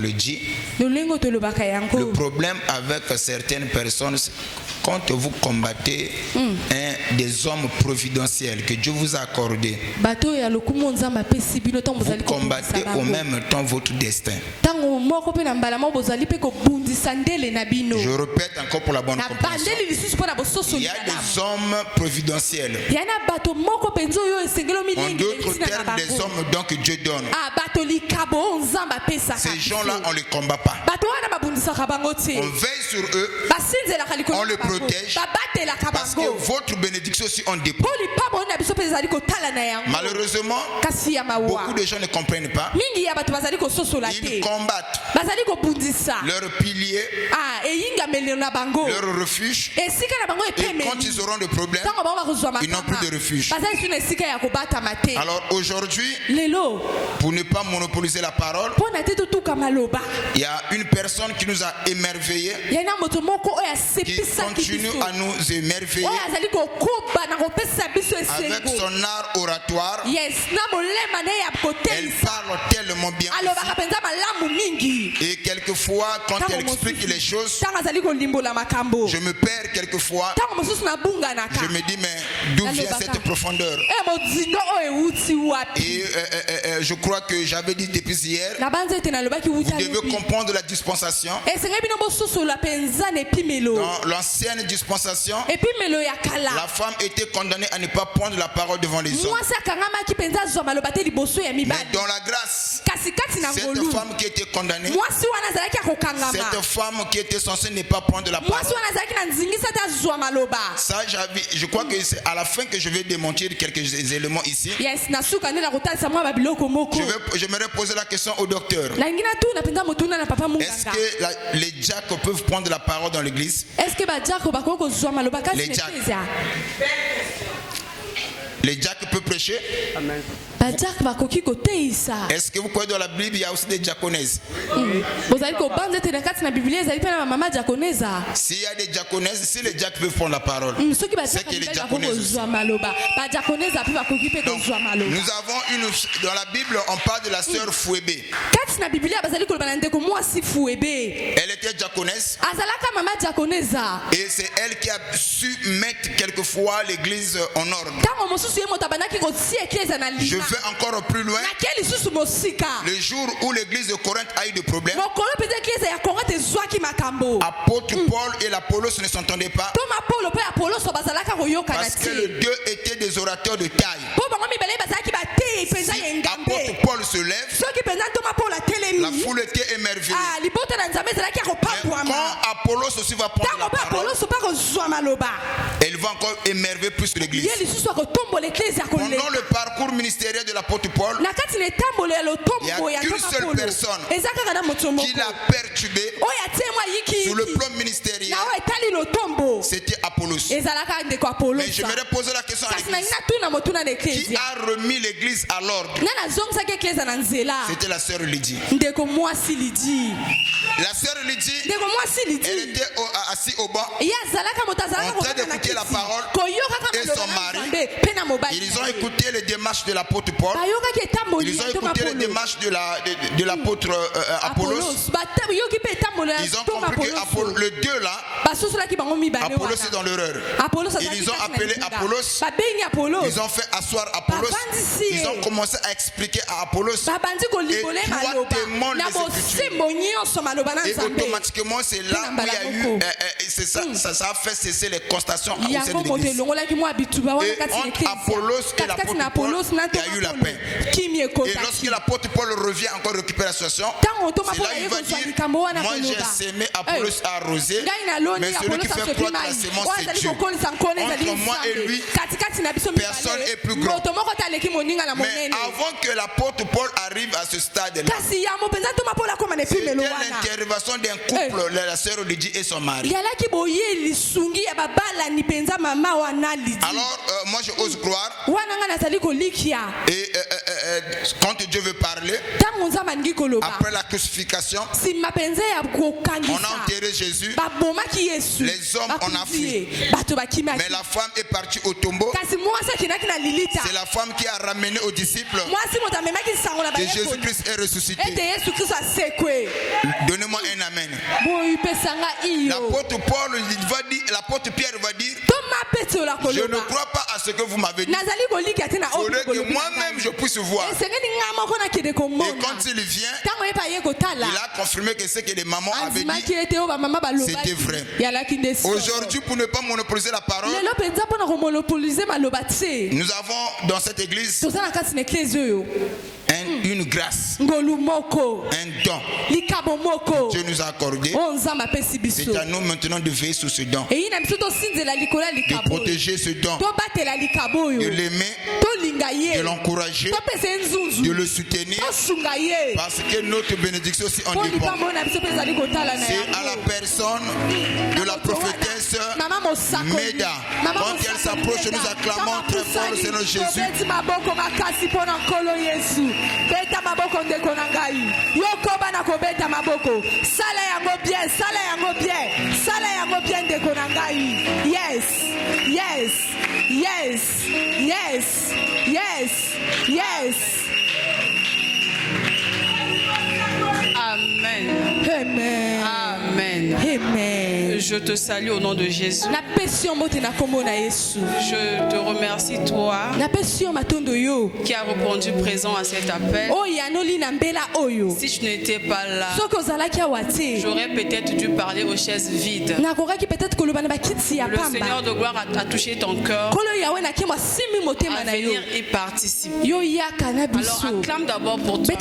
le dit. Le problème avec certaines personnes, quand vous combattez des hommes providentiels que Dieu vous a accordés, vous combattez au même temps votre destin. Je répète encore pour la bonne compréhension. Il y a des hommes providentiels. En d'autres termes, des hommes donc que Dieu donne. Ces gens-là, on ne les combat pas. On veille sur eux, on les protège, parce que votre bénédiction aussi on dépend. Malheureusement, beaucoup de gens ne comprennent pas. Ils combattent leur pilier, leur refuge, et quand ils auront des problèmes, ils n'ont plus de refuge. Alors aujourd'hui, pour ne pas monopoliser la parole, il y a une personne qui nous a émerveillés, qui continue à nous émerveiller avec son art oratoire. Elle parle tellement bien et quelquefois quand elle explique les choses, je me perds quelquefois. Je me dis mais d'où vient cette profondeur? Et je crois que j'avais dit depuis hier, vous devez comprendre la dispensation. Dans l'ancienne dispensation, la femme était condamnée à ne pas prendre la parole devant les hommes. Mais dans la grâce, cette femme qui était condamnée, cette femme qui était censée ne pas prendre la parole, ça, je crois que c'est à la fin que je vais démentir quelques éléments ici. J'aimerais poser la question au docteur. Est-ce que les diacres peuvent prendre la parole dans l'église? Les diacres peuvent prêcher? Amen. Est-ce que vous croyez dans la Bible il y a aussi des diaconesses? S'il y a des diaconesses, si les diacres peuvent prendre la parole, c'est que les diaconesses aussi. Donc, nous avons dans la Bible, on parle de la sœur Fouébé. Elle était diaconesse. Et c'est elle qui a su mettre quelquefois l'église en ordre. Je vais encore plus loin. Le jour où l'église de Corinthe a eu des problèmes, apôtre Paul et l'Apollos ne s'entendaient pas, parce que les deux étaient des orateurs de taille. Si apôtre Paul se lève, la foule était émerveillée. Quand Apollos aussi va prendre la parole, elle va encore émerveiller plus l'église. Pendant le parcours ministériel de l'apôtre Paul, il n'y a qu'une seule personne qui l'a perturbé sur le plan ministériel, c'était Apollos. Mais je me poser la question à l'église, qui a remis l'église à l'ordre? C'était la sœur Lydie. La sœur Lydie, elle était assise au banc en train d'écouter la parole, et son mari. Ils ont écouté les démarches de l'apôtre Paul. Ils ont écouté les démarches de l'apôtre Apollos. Ils ont compris que les deux là, Apollos est dans l'erreur. Ils ont appelé Apollos. Ils ont fait asseoir Apollos. Ils ont commencé à expliquer à Apollos. Et trois démons les exécutent. Et automatiquement, c'est là où il y a eu. Ça a fait cesser les constations au sein de l'église. Et entre Apollos et l'apôtre Paul, il y a eu la paix. Et lorsque l'apôtre Paul revient encore récupérer la situation, c'est là qu'il va dire, moi j'ai sémé, Apollos a arrosé, mais celui qui fait croître la sémence c'est Dieu. Entre moi et lui, personne n'est plus grand. Mais avant que l'apôtre Paul arrive à ce stade-là, c'était l'intervention d'un couple, la sœur Lydie et son mari. Alors, moi je ose croire, et quand Dieu veut parler, après la crucifixion, On a enterré Jésus. Les hommes on a fui. Mais la femme est partie au tombeau. C'est la femme qui a ramené aux disciples que Jésus-Christ est ressuscité. Donnez-moi un amen. L'apôtre Pierre va dire, je ne crois pas à ce que vous m'avez dit. Il faudrait que moi-même je puisse voir. Et quand il vient, il a confirmé que ce que les mamans avaient dit, c'était vrai. Aujourd'hui, pour ne pas monopoliser la parole, nous avons dans cette église une grâce, un don. Dieu nous a accordé. C'est à nous maintenant de veiller sur ce don, de protéger ce don, de l'aimer, de l'encourager, de le soutenir, parce que notre bénédiction aussi en dépend. C'est à la personne de la prophétesse Meda. Quand elle s'approche, nous acclamons très fort le Seigneur Jésus. Beta maboko ndeko na ngai. Yokoba na kobeta maboko. Sala yango bien, sala yango bien. Sala yango bien ndeko na ngai. Yes. Yes. Yes. Yes. Yes. Yes. Amen. Amen. Amen. Amen. Je te salue au nom de Jésus. Je te remercie toi qui as répondu présent à cet appel. Si je n'étais pas là, j'aurais peut-être dû parler aux chaises vides. Le Seigneur de gloire a touché ton cœur à venir y participer. Alors acclame d'abord pour toi.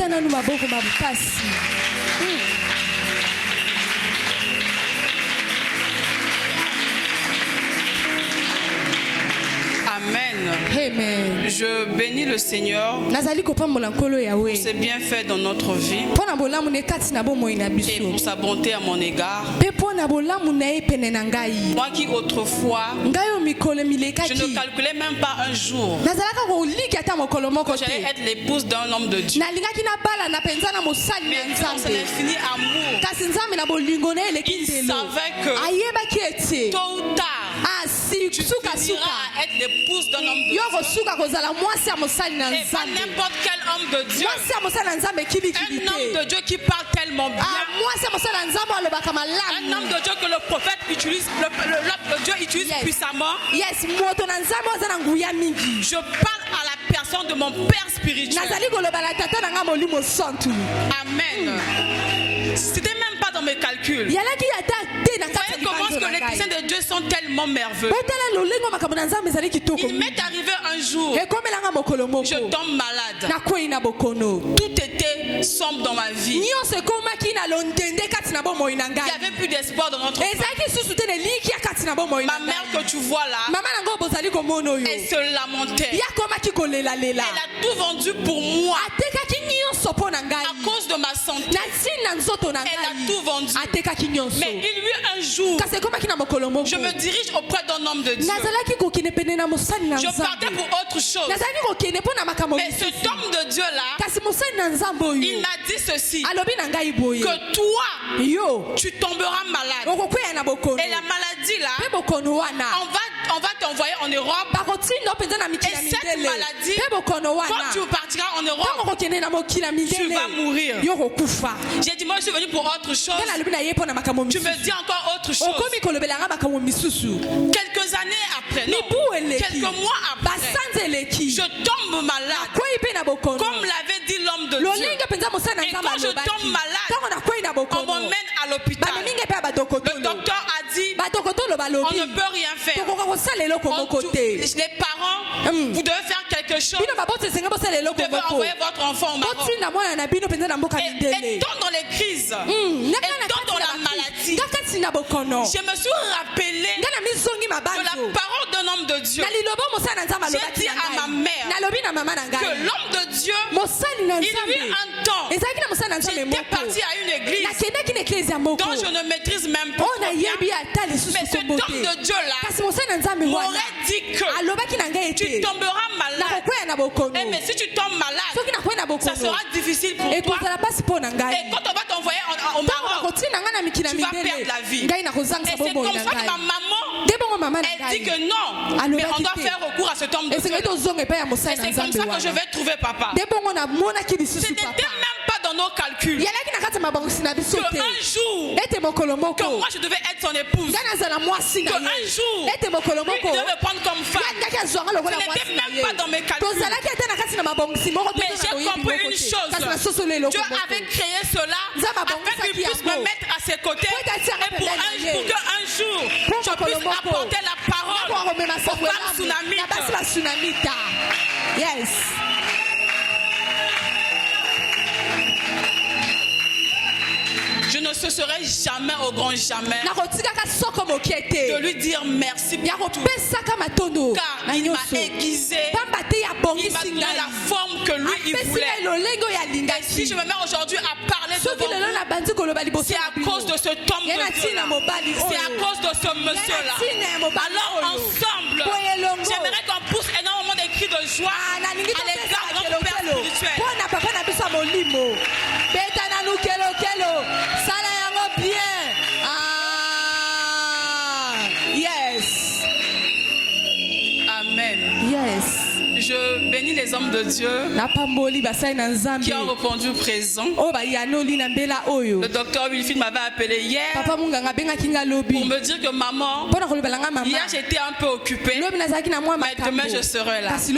Amen. Amen. Je bénis le Seigneur pour ses bienfaits dans notre vie et pour sa bonté à mon égard. Moi qui autrefois, je ne calculais même pas un jour que j'allais être l'épouse d'un homme de Dieu. Mais dans son infini amour, il savait que tôt ou tard, tu finiras à être l'épouse d'un homme de Dieu. Et pas n'importe quel homme de Dieu. Un homme de Dieu qui parle tellement bien. Un homme de Dieu que le prophète utilise, le Dieu utilise puissamment. Je parle à la personne de mon Père spirituel. Amen. C'était même pas dans mes calculs. Vous voyez comment est-ce que les chrétiens de Dieu sont tellement merveilleux. Il m'est arrivé un jour, je tombe malade. Tout était sombre dans ma vie. Il n'y avait plus d'espoir dans notre famille. Ma mère que tu vois là, elle se lamentait. Elle a tout vendu pour moi. À cause de ma santé, elle a tout vendu. Mais il y eut un jour, je me dirige auprès d'un homme de Dieu. Je partais pour autre chose. Mais cet homme de Dieu là, il m'a dit ceci, que toi, tu tomberas malade. Et la maladie là, on va t'envoyer en Europe. Et cette maladie, quand tu partiras en Europe, tu vas mourir. J'ai dit, moi je suis venu pour autre chose. Tu me dis encore autre chose. Quelques années après, non, quelques mois après, je tombe malade. Comme l'avait dit l'homme de Dieu. Et quand je tombe malade, on m'emmène à l'hôpital. Le docteur a dit, on ne peut rien faire. Les parents, vous devez faire quelque chose. Vous devez envoyer votre enfant au Maroc. Et tant dans les crises, et tant dans la maladie, je me suis rappelé de la parole d'un homme de Dieu. J'ai dit à ma mère que l'homme de Dieu, il y eut un temps, j'étais partie à une église dont je ne maîtrise même pas. Mais cet homme de Dieu là m'aurait dit que tu tomberas malade. Mais si tu tombes malade, ça sera difficile pour toi. Et quand on va t'envoyer au Maroc, tu vas perdre la vie. Et c'est comme ça que ma maman, elle dit que non, mais on doit faire recours à cet homme de Dieu. Et c'est comme ça que je vais trouver papa. Ce n'était même pas dans nos calculs. Qu'un jour, que moi je devais être son épouse. Qu'un jour, lui devait me prendre comme femme. Ce n'était même pas dans mes calculs. Mais j'ai compris une chose. Dieu avait créé cela afin qu'il puisse me mettre à ses côtés. Et pour qu'un jour, je puisse apporter la parole aux femmes tsunamites. Yes. Je ne cesserai jamais au grand jamais de lui dire merci pour tout. Car il m'a aiguisé, il m'a donné la forme que lui il voulait. Et si je me mets aujourd'hui à parler devant vous, c'est à cause de ce homme de Dieu-là. C'est à cause de ce monsieur-là. Alors ensemble, j'aimerais qu'on pousse énormément des cris de joie à l'égard de notre Père spirituel. Yes. Amen. Yes. Je bénis les hommes de Dieu qui ont répondu présent. Le docteur Wilfried m'avait appelé hier pour me dire que maman, hier j'étais un peu occupée, mais demain je serai là. Merci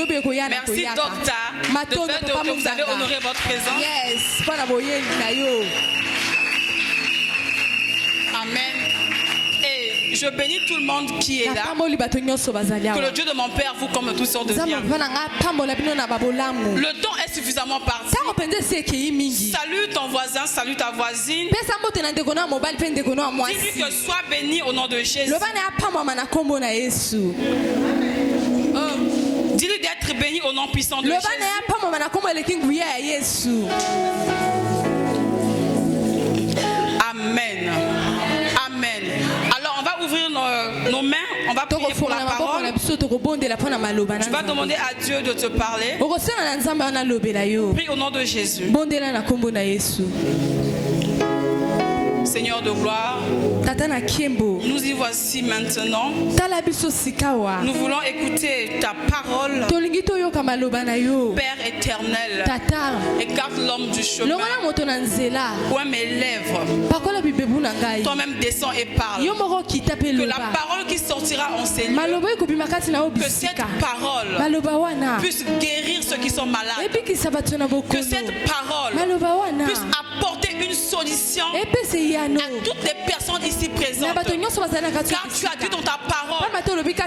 docteur de fait que vous avez honoré votre présence. Yes. Amen. Et je bénis tout le monde qui est là. Que le Dieu de mon Père vous comble de toutes sortes de biens. Le temps est suffisamment parti. Salue ton voisin, salue ta voisine. Dis-lui que sois béni au nom de Jésus. Dis-lui d'être béni au nom puissant de Jésus. Amen. Amen. Alors on va ouvrir nos mains, on va prier pour la parole. Tu vas demander à Dieu de te parler. Prie au nom de Jésus. Seigneur de gloire, nous y voici maintenant. Nous voulons écouter ta parole. Père éternel, écarte l'homme du chemin. Ouvre mes lèvres. Toi-même descends et parle. Que la parole qui sortira en ces lieux, que cette parole puisse guérir ceux qui sont malades. Que cette parole puisse apporter une solution à toutes les personnes ici présentes. Car tu as dit dans ta parole que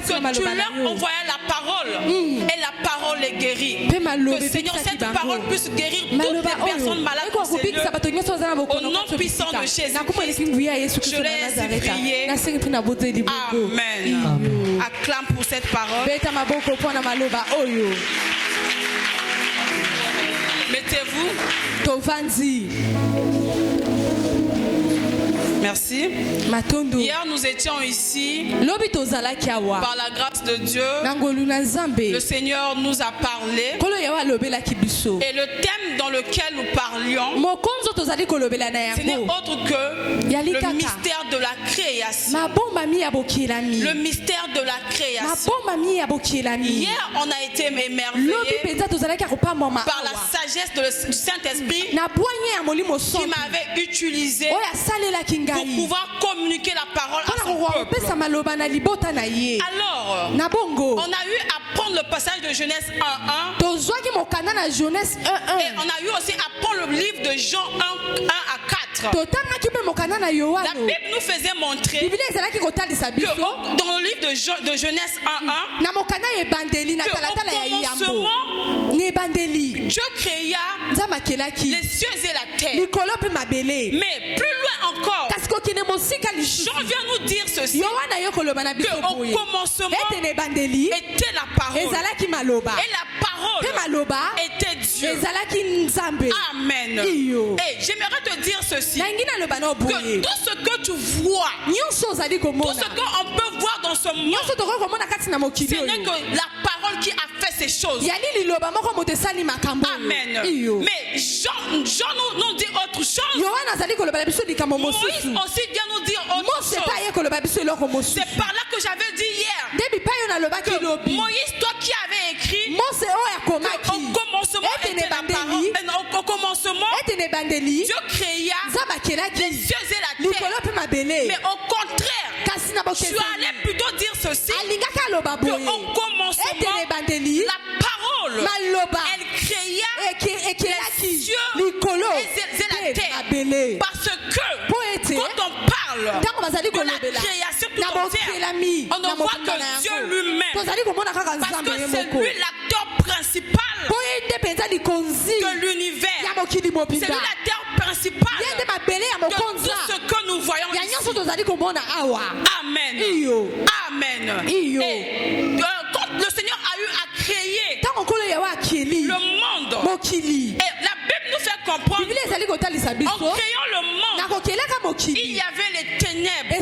tu leur envoyais la parole et la parole les guérit. Que Seigneur, cette parole puisse guérir toutes les personnes malades dans ces lieux. Au nom puissant de Jésus-Christ, je laisse prier. Amen. Acclame pour cette parole. Mettez-vous. Merci. Hier nous étions ici par la grâce de Dieu. Le Seigneur nous a parlé. Et le thème dans lequel nous parlions, ce n'est autre que le mystère de la création. Le mystère de la création. Hier on a été émerveillés par la sagesse du Saint-Esprit qui m'avait utilisé pour pouvoir communiquer la parole à son peuple. Alors, on a eu à prendre le passage de Genèse 1:1. Et on a eu aussi à prendre le livre de Jean 1 à 4. La Bible nous faisait montrer que dans le livre de Genèse 1:1, qu'au commencement, Dieu créa les cieux et la terre. Mais plus loin encore, Jean vient nous dire ceci, qu'au commencement était la parole, et la parole était Dieu. Amen. Et j'aimerais te dire ceci, que tout ce que tu vois, tout ce qu'on peut voir dans ce monde, ce n'est que la parole parole qui a fait ces choses. Amen. Mais Jean nous dit autre chose. Moïse aussi vient nous dire autre chose. C'est par là que j'avais dit hier que Moïse, toi qui avais écrit au commencement était la parole. Au commencement, Dieu créa les cieux et la terre. Mais au contraire, tu allais plutôt dire ceci, qu'au commencement, la parole, elle créa les cieux et la terre. Parce que quand on parle de la création tout entière, on ne voit que Dieu lui-même. Parce que c'est lui l'acteur principal de l'univers. C'est lui l'acteur principal de tout ce que nous voyons ici. Amen. Amen. Et quand le Seigneur a eu à créer le monde, et la Bible nous fait comprendre, en créant le monde, il y avait les ténèbres.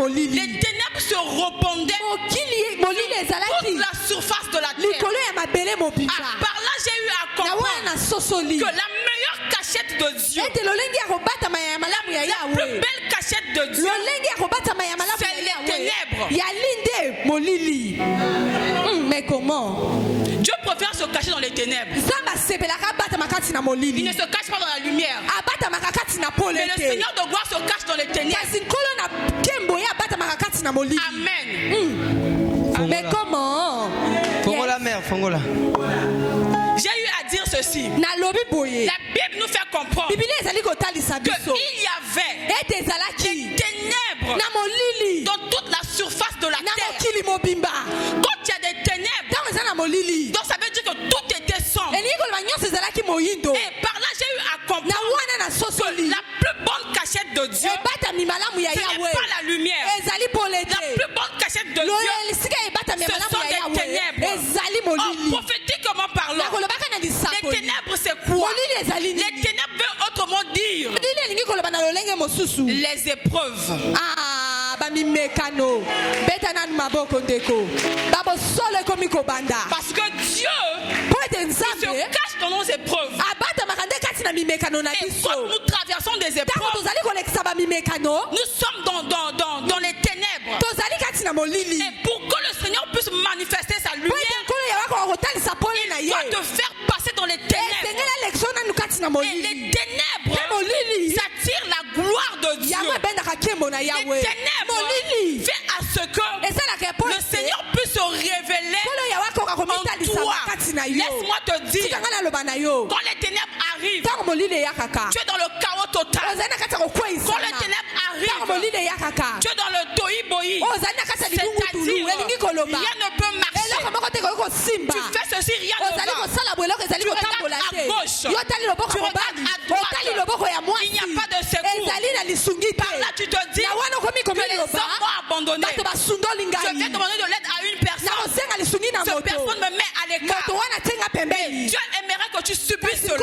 Les ténèbres se répandaient sur toute la surface de la terre. Par là, j'ai eu à comprendre que la meilleure cachette de Dieu, la plus belle cachette de Dieu, c'est les ténèbres. Mais comment? Dieu préfère se cacher dans les ténèbres. Il ne se cache pas dans la lumière. Mais le Seigneur de gloire se cache dans les ténèbres. Amen. Mais comment? Fongola mère, Fongola. J'ai eu à dire ceci. La Bible nous fait comprendre qu'il y avait des ténèbres dans toute la surface de la terre. Quand il y a des ténèbres, donc ça veut dire que tout était sombre. Et par là, j'ai eu à comprendre que la plus bonne cachette de Dieu, ce n'est pas la lumière. La plus bonne cachette de Dieu, ce sont des ténèbres. Prophétiquement parlant, les ténèbres c'est quoi? Les ténèbres veut autrement dire les épreuves. Parce que Dieu se cache dans nos épreuves. Et quand nous traversons des épreuves, nous sommes dans les ténèbres. Et pour que le Seigneur puisse manifester sa lumière, il doit te faire passer dans les ténèbres. Et les ténèbres, ça tire la gloire de Dieu. Les ténèbres fait à ce que le Seigneur puisse se révéler en toi. Laisse-moi te dire, quand les ténèbres arrivent, tu es dans le chaos total. Quand les ténèbres arrivent, tu es dans le tohi-bohi. C'est-à-dire, rien ne peut marcher. Tu fais ceci, rien ne va. Tu regardes à gauche, tu regardes à droite, il n'y a pas de secours. Par là, tu te dis que les hommes m'ont abandonné. Je vais demander de l'aide à une personne. Cette personne me met à l'écart. Mais Dieu aimerait que tu subisses cela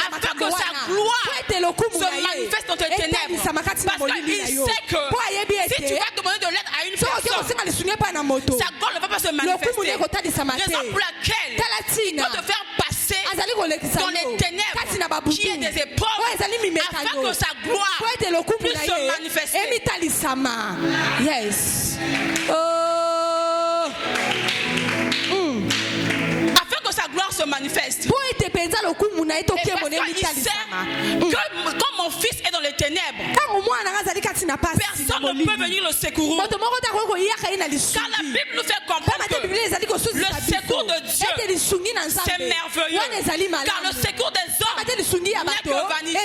afin que sa gloire se manifeste dans tes ténèbres. Parce qu'il sait que si tu vas demander de l'aide à une personne, sa gloire ne va pas se manifester. Raison pour laquelle il doit te faire passer dans les ténèbres qui est des épreuves afin que sa gloire puisse se manifester. Yes. Afin que sa gloire se manifeste. Et parce qu'il sait que quand mon fils est dans les ténèbres, personne ne peut venir le secourir. Car la Bible nous fait comprendre que le secours de Dieu, c'est merveilleux. Car le secours des hommes n'est que vanité. À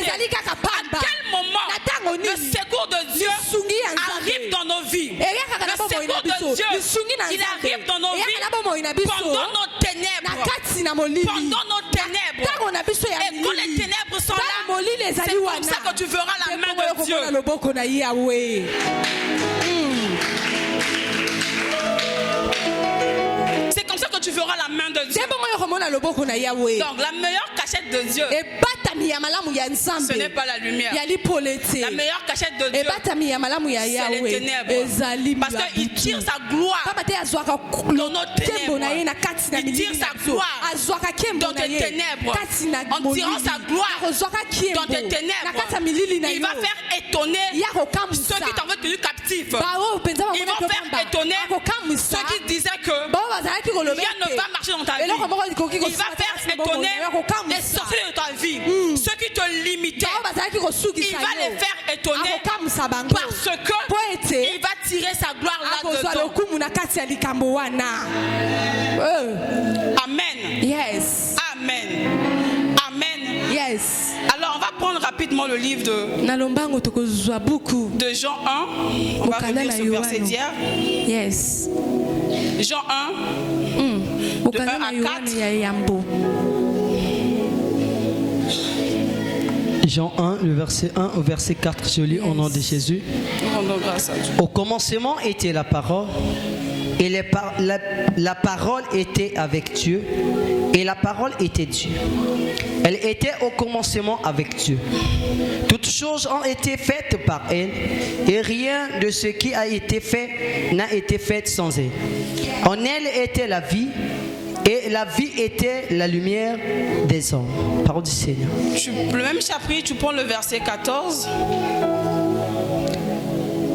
quel moment le secours de Dieu arrive dans nos vies? Le secours de Dieu, il arrive dans nos vies pendant nos ténèbres. Pendant nos ténèbres. Et quand les ténèbres sont là, c'est comme ça que tu verras la main de Dieu. C'est comme ça que tu verras la main de Dieu. Donc la meilleure cachette de Dieu, ce n'est pas la lumière. La meilleure cachette de Dieu, c'est les ténèbres. Parce qu'il tire sa gloire dans nos ténèbres. Il tire sa gloire dans tes ténèbres. En tirant sa gloire dans tes ténèbres, il va faire étonner ceux qui t'ont tenu captif. Il va faire étonner ceux qui disaient que rien ne va marcher dans ta vie. Il va faire étonner les sorciers de ta vie. Ceux qui te limitaient, il va les faire étonner parce que il va tirer sa gloire là-dedans. Amen. Yes. Amen. Amen. Yes. Alors on va prendre rapidement le livre de Jean 1. On va revenir sur le verset d'hier. Yes. Jean 1. De 1 à 4. Jean 1, le verset 1 au verset 4, je lis au nom de Jésus. Au commencement était la parole, et la parole était avec Dieu, et la parole était Dieu. Elle était au commencement avec Dieu. Toutes choses ont été faites par elle, et rien de ce qui a été fait n'a été fait sans elle. En elle était la vie, et la vie était la lumière des hommes. Parole du Seigneur. Le même chapitre, tu prends le verset 14.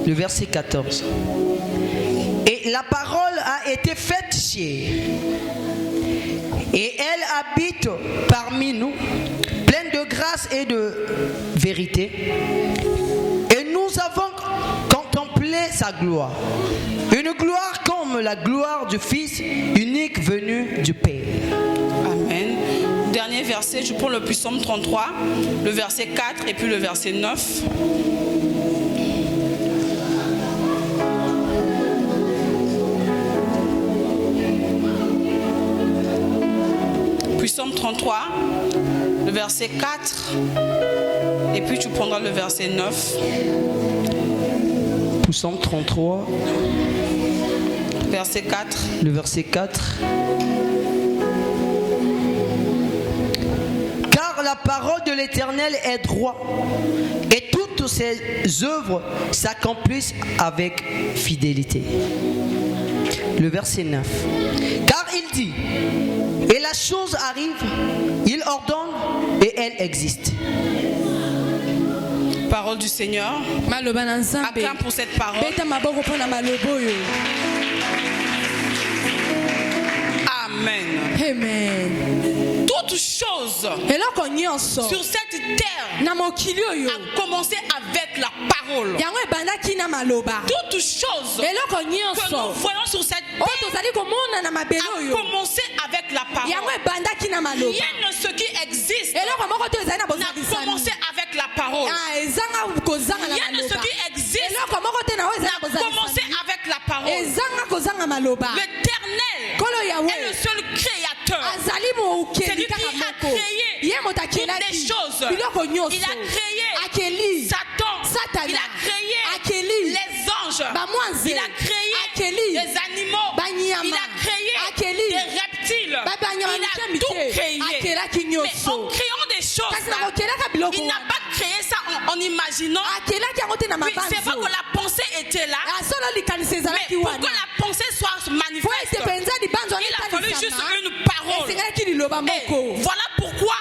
Le verset 14. Et la parole a été faite chair, et elle habite parmi nous, pleine de grâce et de vérité. Et nous avons contemplé sa gloire, une gloire comme la gloire du Fils unique venu du Père. Amen. Dernier verset, je prends le psaume 33, le verset 4 et puis le verset 9. Psaume 33, le verset 4 et puis tu prendras le verset 9. Psaume 33, verset 4. Le verset 4. Car la parole de l'Éternel est droit, et toutes ses œuvres s'accomplissent avec fidélité. Le verset 9. Car il dit, et la chose arrive, il ordonne et elle existe. Parole du Seigneur. Acclame pour cette parole. Amen. Amen. Toute chose sur cette terre a commencé avec la parole. Toute chose que nous voyons sur cette terre a commencé avec la parole. Rien de ce qui existe n'a commencé avec la parole. Rien de ce qui existe n'a commencé avec la parole. L'Éternel est le seul créateur. C'est lui qui a créé toutes les choses. Il a créé Satan. Il a créé les anges. Il a créé les animaux. Il a créé des reptiles. Il a tout créé. Mais en créant des choses, il n'a pas créé ça en imaginant. Oui, c'est vrai que la pensée était là. Mais pour que la pensée soit manifeste, il a fallu juste une parole. Et voilà pourquoi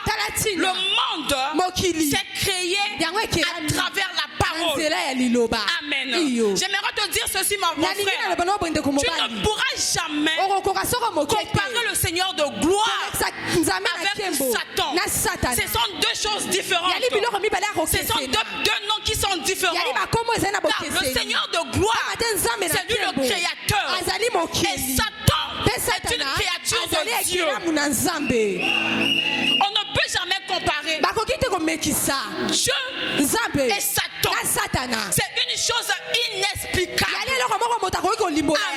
le monde s'est créé à travers la parole. Amen. J'aimerais te dire ceci, mon frère. Tu ne pourras jamais comparer le Seigneur de gloire avec Satan. Ce sont deux choses différentes. Ce sont deux noms qui sont différents. Car le Seigneur de gloire, c'est lui le créateur. Et Satan est une créature de Dieu. On ne peut jamais comparer Dieu et Satan. C'est une chose inexplicable.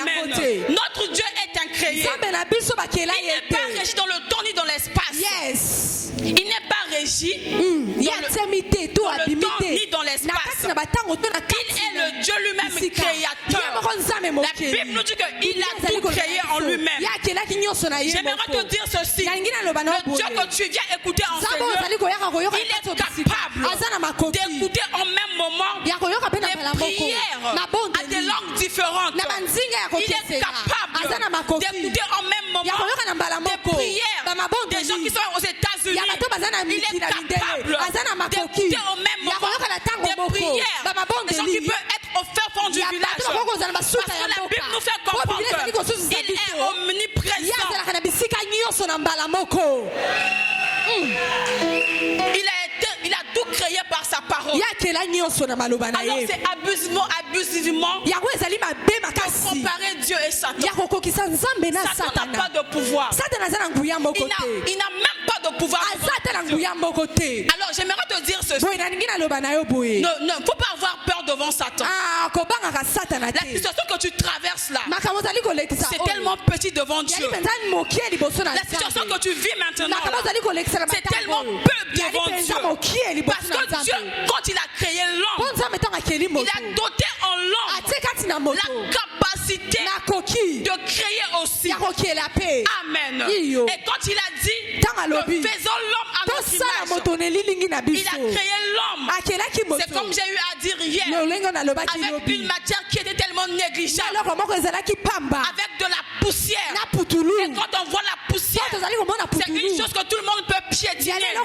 Amen. Notre Dieu est un créé. Il n'est pas régi dans le temps ni dans l'espace. Yes. Il n'est pas régi dans le temps ni dans l'espace. Il est le Dieu lui-même créateur. La Bible nous dit qu'il a tout créé en lui-même. J'aimerais te dire ceci. Le Dieu que tu viens écouter en ce lieu, il est capable d'écouter en même moment des prières à des langues différentes. Il est capable d'écouter en même moment des prières des gens qui sont aux États-Unis. Il est capable d'écouter en même moment des prières des gens qui peuvent être au fin fond du village. Parce que la Bible nous fait comprendre qu'il est omniprésent. Il a tout créé par sa parole. Alors c'est abusivement de comparer Dieu et Satan. Satan n'a pas de pouvoir. Il n'a même pas de pouvoir. Alors j'aimerais te dire ceci. Ne faut pas avoir peur devant Satan. La situation que tu traverses là, c'est tellement petit devant Dieu. La situation que tu vis maintenant là, c'est tellement peu devant Dieu. Parce que Dieu, quand il a créé l'homme, il a doté en l'homme la capacité de créer aussi. Amen. Et quand il a dit, faisons l'homme à notre image, il a créé l'homme. C'est comme j'ai eu à dire hier, avec une matière qui était tellement négligeable, avec de la poussière. Et quand on voit la poussière, c'est une chose que tout le monde peut piétiner.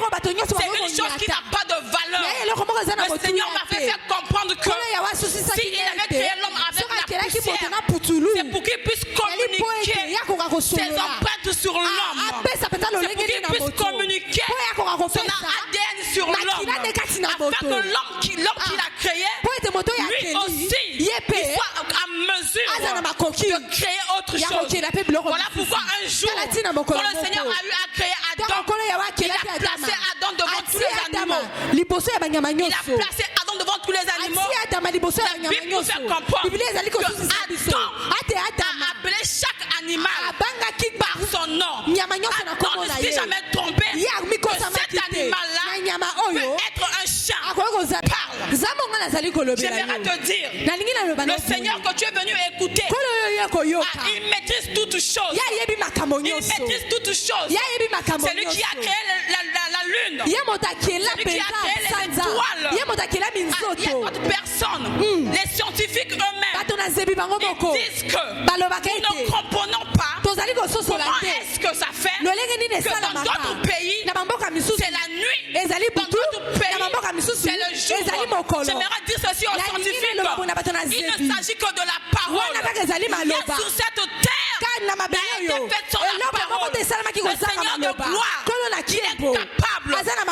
C'est une chose qui n'a pas de valeur. Le Seigneur m'a fait comprendre que s'il avait créé l'homme avec la poussière, c'est pour qu'il puisse communiquer ses empreintes sur l'homme. C'est pour qu'il puisse communiquer son ADN sur l'homme. Afin que l'homme qu'il a créé, lui aussi, il soit à mesure de créer autre chose. Voilà pourquoi un jour, quand le Seigneur a eu à créer Adam, il a placé Adam devant tous les animaux. Il a placé Adam devant tous les animaux. La Bible nous fait comprendre que Adam a appelé chaque animal par son nom. Adam ne s'est jamais trompé que cet animal-là peut être un chien. Parle. J'aimerais te dire, le Seigneur que tu es venu écouter, il maîtrise toutes choses. Il maîtrise toutes choses. C'est lui qui a créé la lune. C'est lui qui a créé les étoiles. Il y a d'autres personnes, les scientifiques eux-mêmes, ils disent que nous ne comprenons pas comment est-ce que ça fait que dans d'autres pays, c'est la nuit, dans d'autres pays, c'est le jour. J'aimerais dire ceci aux scientifiques, il ne s'agit que de la parole. Il y a sur cette terre, n'a été faite sur la parole. Le Seigneur de gloire, il est capable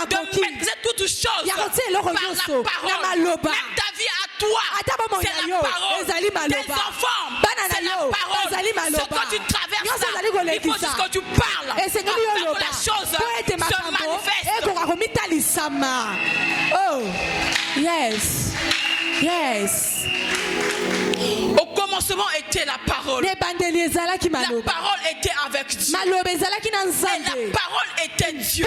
de maîtriser toutes choses par la parole. Même ta vie à toi, c'est la parole. Tes enfants, c'est la parole. Ce que tu traverses là, il faut juste que tu parles afin que la chose se manifeste. Oh, yes. Yes. Au commencement était la parole. La parole était avec Dieu. Et la parole était Dieu.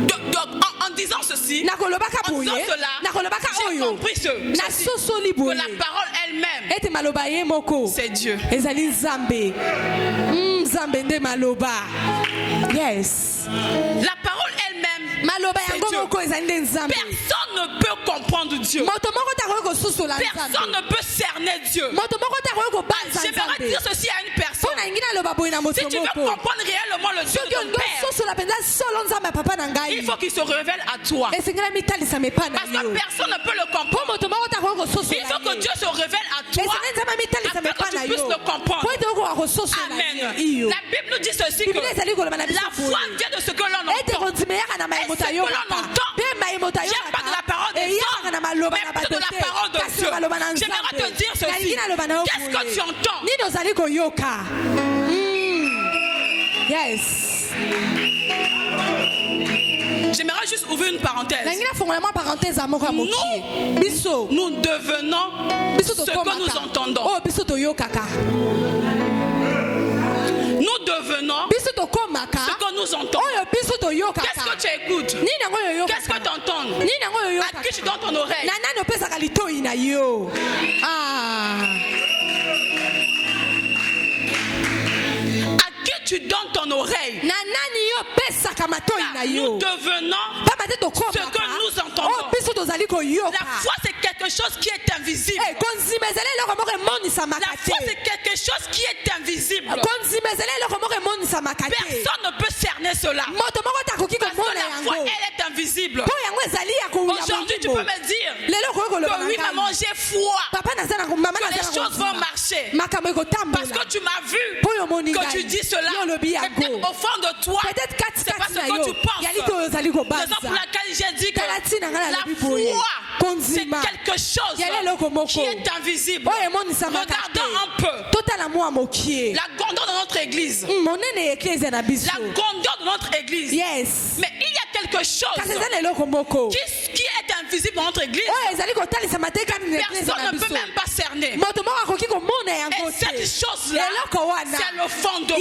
Donc en disant ceci, en disant cela, j'ai compris que la parole elle-même, c'est Dieu. Yes. La parole elle-même, c'est Dieu. Personne ne peut comprendre Dieu. Personne ne peut cerner Dieu. J'aimerais dire ceci à une personne. Si tu veux comprendre réellement le Dieu de ton Père, il faut qu'il se révèle à toi. Parce que personne ne peut le comprendre. Il faut que Dieu se révèle à toi afin que tu puisses le comprendre. Amen. La Bible nous dit ceci, que la foi vient de ce que l'on entend. Et ce que l'on entend vient pas de la parole des hommes, mais de la parole de Dieu. J'aimerais te dire ceci. Qu'est-ce que tu entends? Yes. J'aimerais juste ouvrir une parenthèse. Nous devenons ce que nous entendons. Nous devenons ce que nous entendons. Qu'est-ce que tu écoutes? Qu'est-ce que tu entends? À qui tu donnes ton oreille? tu donnes ton oreille. Nous devenons ce que nous entendons. La foi, c'est quelque chose qui est invisible. La foi, c'est quelque chose qui est invisible. Personne ne peut cerner cela. Parce que la foi, elle est invisible. Aujourd'hui, tu peux me dire que oui, maman, j'ai foi que les choses vont marcher. Parce que tu m'as vu que tu dis cela. Mais peut-être au fond de toi, c'est pas ce que tu penses. Raison pour laquelle j'ai dit que la foi, c'est quelque chose qui est invisible. Regardons un peu la grandeur de notre église. La grandeur de notre église. Mais il y a quelque chose qui est invisible dans notre église. Personne ne peut même pas cerner. Et cette chose-là, c'est le fondement.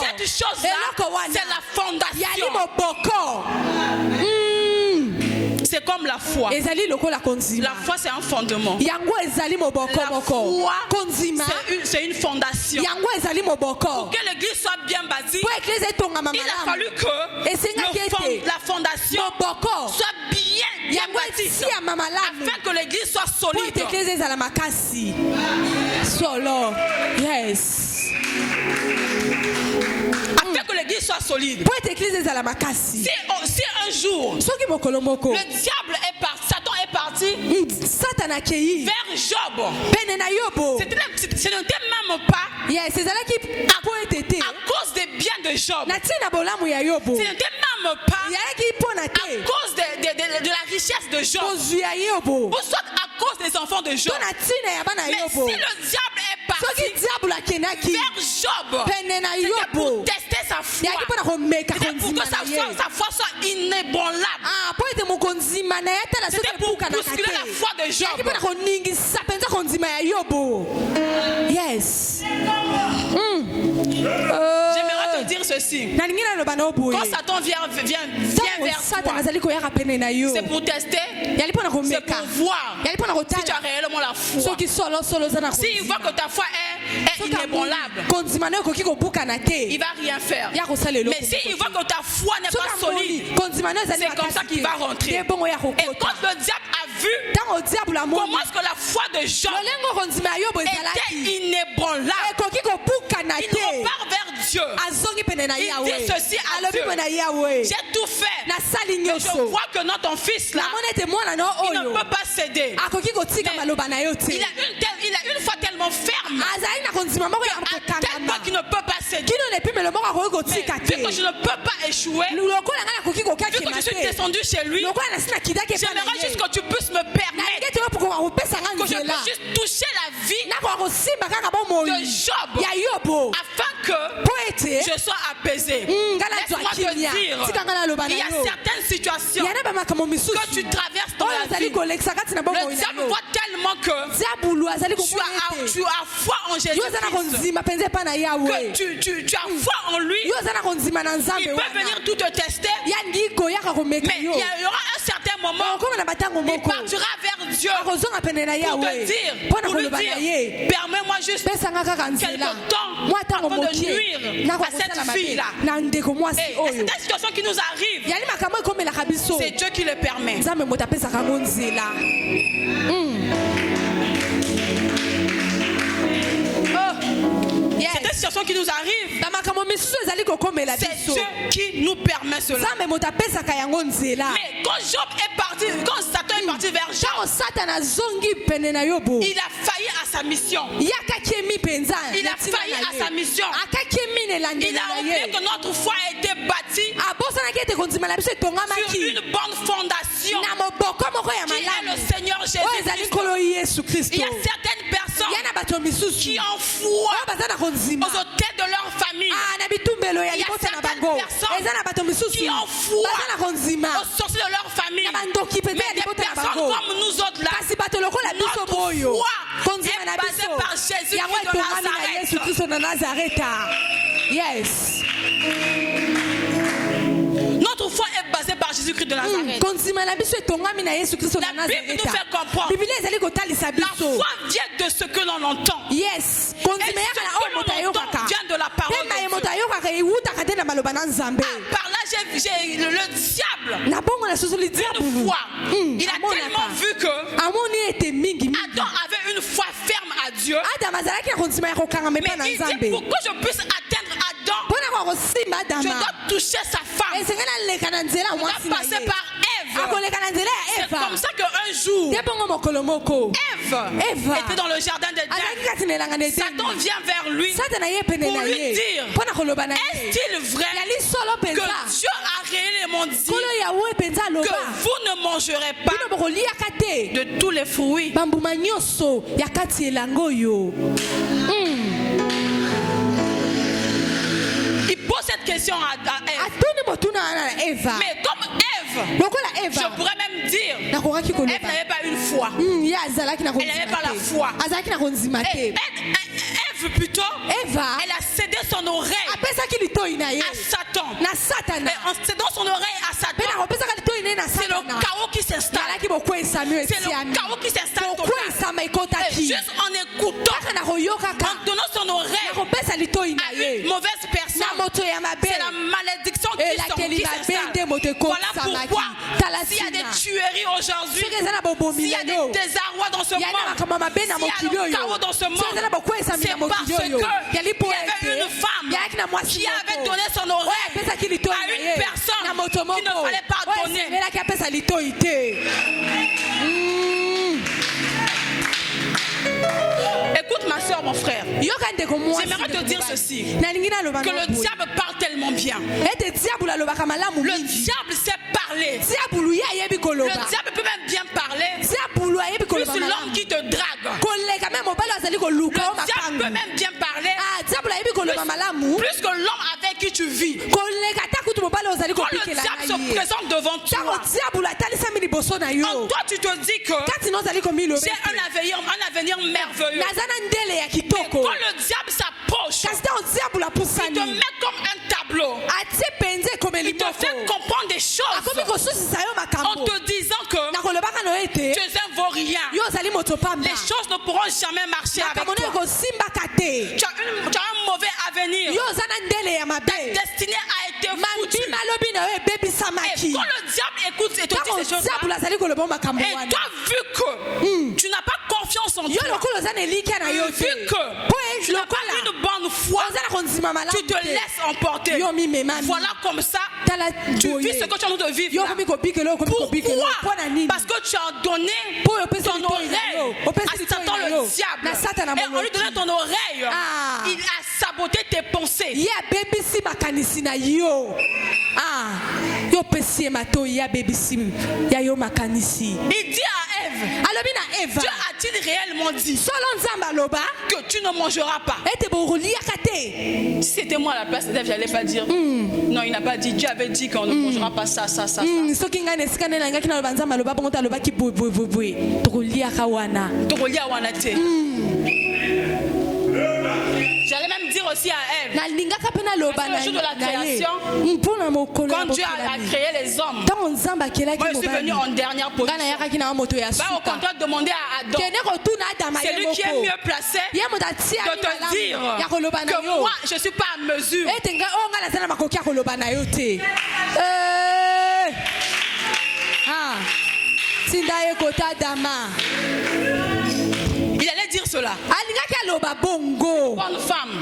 Cette chose-là, c'est la fondation. C'est comme la foi. La foi, c'est un fondement. La foi, c'est une fondation. Pour que l'église soit bien bâtie, il a fallu que la fondation soit bien bâtie afin que l'église soit solide. Afin que l'église soit solide. Si un jour le diable est parti, Satan est parti vers Job, ce n'était même pas à cause des biens de Job. Ce n'était même pas à cause de la richesse de Job, ou soit à cause des enfants de Job. Mais si le diable est parti vers Job, c'était pour tester sa foi. C'était pour que sa foi soit inébranlable. C'était pour bousculer la foi de Job. J'aimerais te dire ceci. Quand Satan vient vers toi, c'est pour tester, c'est pour voir si tu as réellement la foi. S'il voit que ta foi est inébranlable, il va rien faire. Mais s'il voit que ta foi n'est pas solide, c'est comme ça qu'il va rentrer. Et quand le diable a vu comment est-ce que la foi de Job était inébranlable, il repart vers Dieu. Il dit ceci à Dieu: j'ai tout fait, mais je vois que notre fils là, il ne peut pas céder. Il a une foi tellement ferme, tellement qu'il ne peut pas céder. Vu que je ne peux pas échouer, vu que je suis descendu chez lui, j'aimerais juste que tu puisses me permettre que je puisse juste toucher la vie de Job afin que je sois apaisé. Laisse-moi te dire, il y a certaines situations que tu traverses dans la vie. Le diable voit tellement que tu as foi en Jésus-Christ, que tu as foi en lui. Il peut venir tout te tester, mais il y aura un certain moment où il partira vers Dieu pour lui dire, permets-moi juste quelque temps afin de nuire à cette fille-là. Et cette situation qui nous arrive, c'est Dieu qui le permet. Cette situation qui nous arrive, c'est Dieu qui nous permet cela. Mais quand Satan est parti vers Job, il a failli à sa mission. Il a failli à sa mission. Il a oublié que notre foi a été bâtie sur une bonne fondation qui est le Seigneur Jésus-Christ. Il y a certaines personnes qui ont foi aux hôtels de leur famille. Il y a certaines personnes qui ont foi aux sorciers de leur famille. Mais des personnes comme nous autres là, notre foi est basée par Jésus-Christ de Nazareth. Notre foi est basée par Jésus Jésus-Christ de Nazareth. La Bible nous fait comprendre. La foi vient de ce que l'on entend. Yes. Et ce que l'on entend vient de la parole de Dieu. Par là, j'ai le diable. Une fois, il a tellement vu que Adam avait une foi ferme à Dieu. Mais il dit, pour que je puisse atteindre Adam, je dois toucher sa femme. Je dois passer par Ève. C'est comme ça qu'un jour, Ève était dans le jardin d'Éden. Satan vient vers lui pour lui dire, est-il vrai que Dieu a réellement dit que vous ne mangerez pas de tous les fruits? Il pose cette question à Ève. Mais comme Ève, je pourrais même dire, Ève n'avait pas une foi. Elle n'avait pas la foi. Ève plutôt, elle a cédé son oreille à Satan. Et en cédant son oreille à Satan, c'est le chaos qui s'installe. C'est le chaos qui s'installe total. Et juste en écoutant, en donnant son oreille à une mauvaise personne, c'est la malédiction qui s'installe. Voilà pourquoi s'il y a des tueries aujourd'hui, s'il y a des désarrois dans ce monde, s'il y a le chaos dans ce monde, c'est parce qu'il y avait une femme qui avait donné son oreille à une personne qui ne fallait pas donner. Écoute ma soeur, mon frère, j'aimerais te dire ceci, que le diable parle tellement bien. Le diable sait parler. Le diable peut même bien parler. Plus l'homme qui te drague. Le diable peut même bien parler. Plus que l'homme avec qui tu vis. Quand le diable se présente devant toi, en toi tu te dis que j'ai un avenir merveilleux. Mais quand le diable s'approche, il te met comme un tableau. Il te fait comprendre des choses en te disant que tu es un vaurien. Les choses ne pourront jamais marcher avec toi. Tu as un mauvais avenir. Ta destinée a été foutue. Et quand le diable écoute et te dit ces choses-là, et toi vu que tu n'as pas confiance en toi, vu que tu n'as pas une bonne foi, tu te laisses emporter. Voilà comme ça, tu vis ce que tu as envie de vivre. Pourquoi? Parce que tu as donné ton oreille à Satan le diable. Et en lui donnant ton oreille, il a saboté tes pensées. Il dit à Ève, Dieu a-t-il réellement dit que tu ne mangeras pas? Si c'était moi à la place d'Ève, je n'allais pas dire. Non, il n'a pas dit. Dieu avait dit qu'on ne mangera pas ça. J'allais même dire aussi à Ève, le jour de la création, quand Dieu a créé les hommes, moi je suis venu en dernière position. Va au contraire demander à Adam, c'est lui qui est mieux placé de te dire que moi je ne suis pas à mesure. Il allait dire cela. Bonne femme,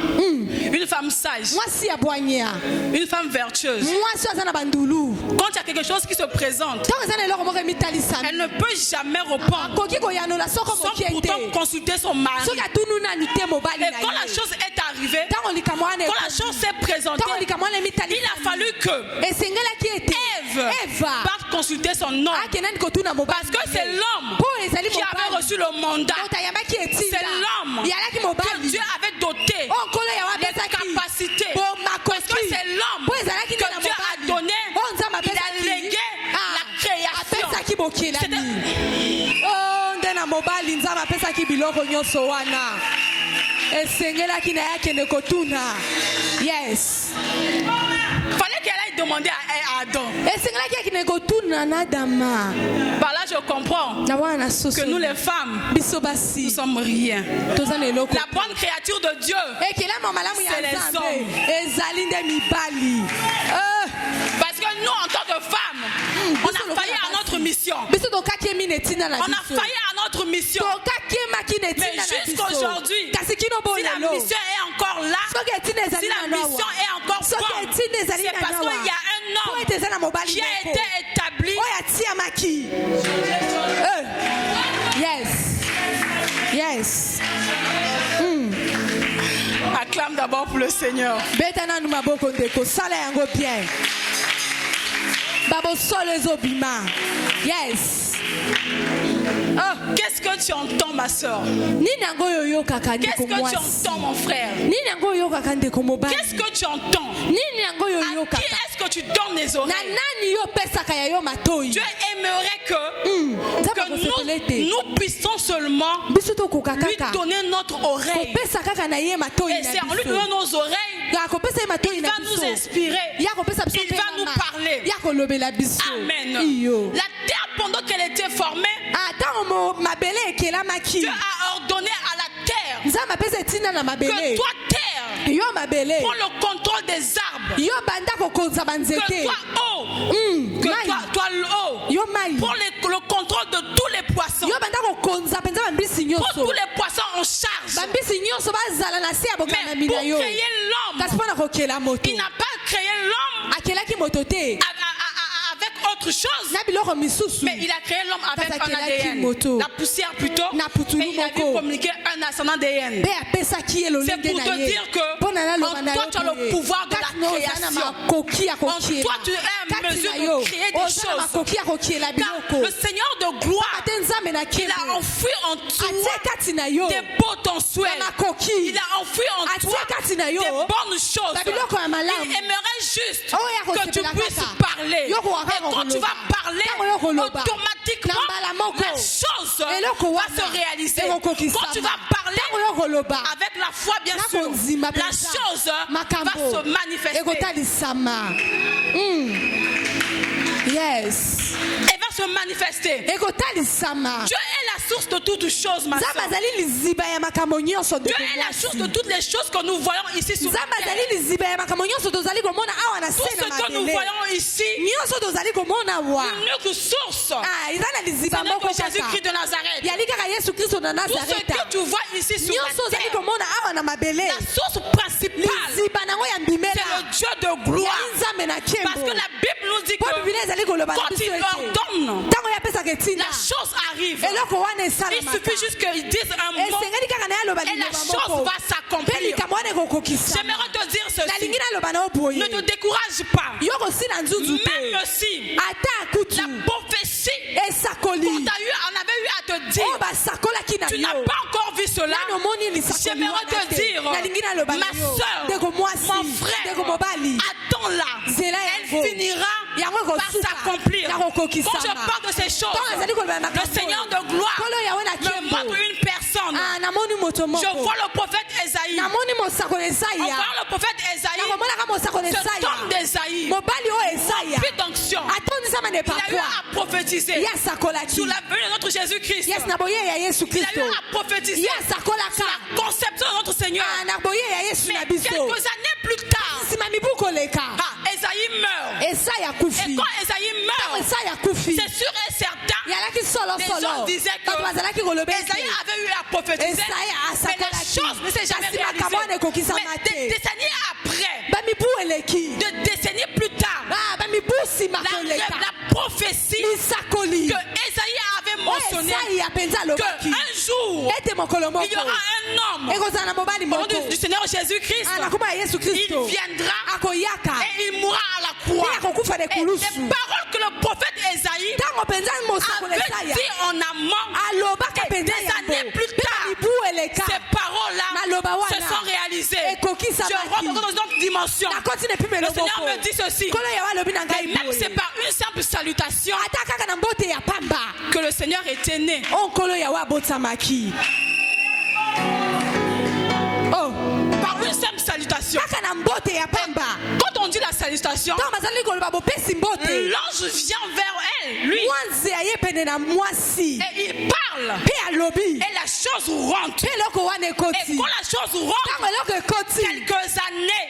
une femme sage, une femme vertueuse. Quand il y a quelque chose qui se présente, elle ne peut jamais répondre sans pourtant consulter son mari. Et quand la chose est arrivée, quand la chose s'est présentée, il a fallu que Ève parte consulter son homme, parce que c'est l'homme qui avait reçu le mandat. C'est l'homme que Dieu avait doté les capacités. Parce que c'est l'homme que Dieu a donné, il a légué la création. Yes. Fallait qu'elle aille demander à Adam. Bah là je comprends que nous les femmes, nous sommes rien. La bonne créature de Dieu, c'est les hommes. Parce que nous en tant que femmes, on a failli à notre mission. On a failli à notre mission. Mais jusqu'aujourd'hui, si la mission est encore là, si la mission est encore bonne, c'est parce qu'il y a un homme qui a été établi. Yes. Acclame d'abord pour le Seigneur. Yes. Oh, qu'est-ce que tu entends, ma soeur? Qu'est-ce que tu entends, mon frère? Qu'est-ce que tu entends? À qui est-ce que tu donnes les oreilles? Dieu aimerait que nous puissions seulement lui donner notre oreille. Et c'est en lui donnant nos oreilles, il va nous inspirer, il va nous parler. Amen. La terre, pendant qu'elle était formée, Dieu a ordonné à la terre que toi, terre, prends le contrôle des arbres, que toi, toi, l'eau, prends le contrôle de tous les poissons, prends tous les poissons en charge. Mais pour créer l'homme, il n'a pas créé l'homme avec autre chose, mais il a créé l'homme avec un ADN, la poussière plutôt, et il a vu communiquer un ascendant ADN. C'est pour te dire que en toi tu as le pouvoir de la création. En toi tu es en mesure de créer des choses. Car le Seigneur de gloire, il a enfoui en toi des beaux sensuels. Il a enfoui en toi des bonnes choses. Il aimerait juste que tu puisses parler. Et quand tu vas parler, automatiquement la chose va se réaliser. Quand tu vas parler avec la foi, bien sûr, la chose va se manifester. Yes. Elle va se manifester. Dieu est la source de toutes choses, ma soeur. Dieu est la source de toutes les choses que nous voyons ici sur la terre. Tout ce que nous voyons ici, l'unique source, c'est notre Jésus-Christ de Nazareth. Tout ce que tu vois ici sur la terre, la source principale, c'est le Dieu de gloire. Parce que la Bible nous dit que quand il ordonne, la chose arrive. Il suffit juste qu'ils disent un mot et la chose va s'accomplir. J'aimerais te dire ceci: ne te décourage pas. Même si la prophétie qu'on avait eu à te dire, tu n'as pas encore vu cela, j'aimerais te dire, ma soeur, mon frère, attends-la. Elle finira par s'accomplir. Quand je parle de ces choses, le Seigneur de gloire me montre une personne. Je vois le prophète Esaïe. On voit le prophète Esaïe, cet homme d'Esaïe, rempli d'onction. Il a eu à prophétiser sous la venue de notre Jésus-Christ. Il a eu à prophétiser sur la conception de notre Seigneur. Mais quelques années plus tard, Esaïe meurt. Et quand Esaïe meurt, c'est sûr et certain, les gens disaient que Esaïe avait eu à prophétiser, mais la chose ne s'est jamais réalisée. Mais des décennies après, de décennies plus tard, la prophétie que Esaïe avait mentionné, qu'un jour il y aura un homme du Seigneur Jésus-Christ, il viendra et il mourra à la croix. Et les paroles que le prophète Esaïe avait dit en amont, et des années plus tard, ces paroles-là se sont réalisées. Je rentre dans une autre dimension. Le Seigneur me dit ceci: et même c'est par une simple salutation que le Seigneur était né. Par une simple salutation. Quand on dit la salutation, l'ange vient vers elle, lui. Et il parle. Et la chose rentre. Et quand la chose rentre, quelques années,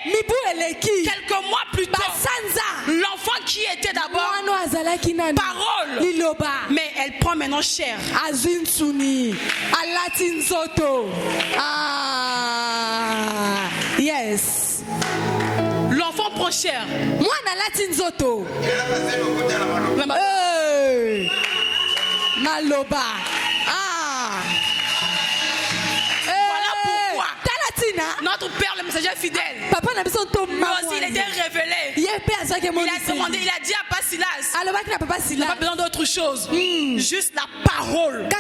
quelques mois plus tard, l'enfant qui était d'abord parole, mais elle prend maintenant chair. Yes. L'enfant prend chair. Maloba. Notre Père, le messager fidèle, lui aussi il était révélé. Il a demandé, il a dit à Silas, il n'a pas besoin d'autre chose, juste la parole. La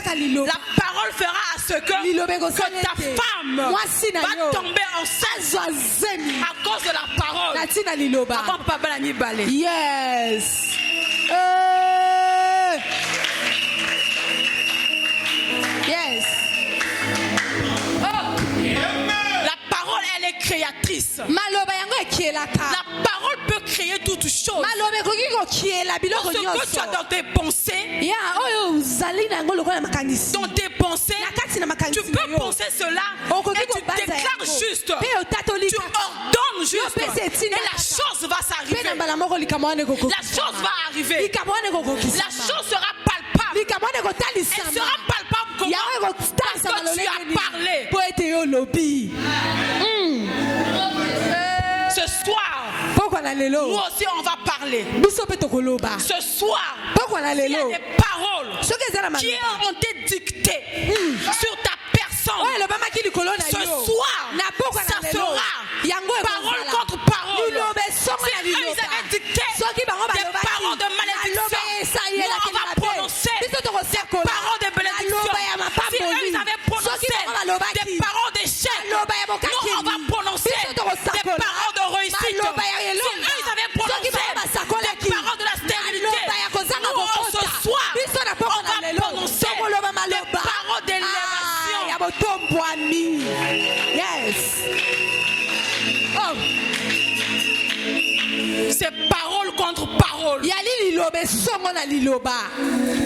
parole fera à ce que ta femme va tomber enceinte à cause de la parole. Yes. Yes. Elle est créatrice. La parole peut créer toutes choses. Pour ce que tu as dans tes pensées, tu peux penser cela et tu déclares juste. Tu ordonnes juste. Et la chose va s'arriver. La chose va arriver. La chose sera palpable. Elle sera palpable comment? Parce que tu as parlé. Ce soir, nous aussi on va parler. Ce soir, il y a des paroles qui ont été dictées sur ta personne. Ce soir, ça sera parole contre parole. Eux, ils avaient dicté des paroles de malédiction. Nous, on va prononcer des paroles de bénédiction. Si eux, ils avaient prononcé des paroles d'échec, nous, on va prononcer des paroles de réussite. Si eux, ils avaient prononcé des paroles de la stérilité, nous, ce soir, on va prononcer des paroles d'élévation. Yes. Oh. C'est parole contre parole.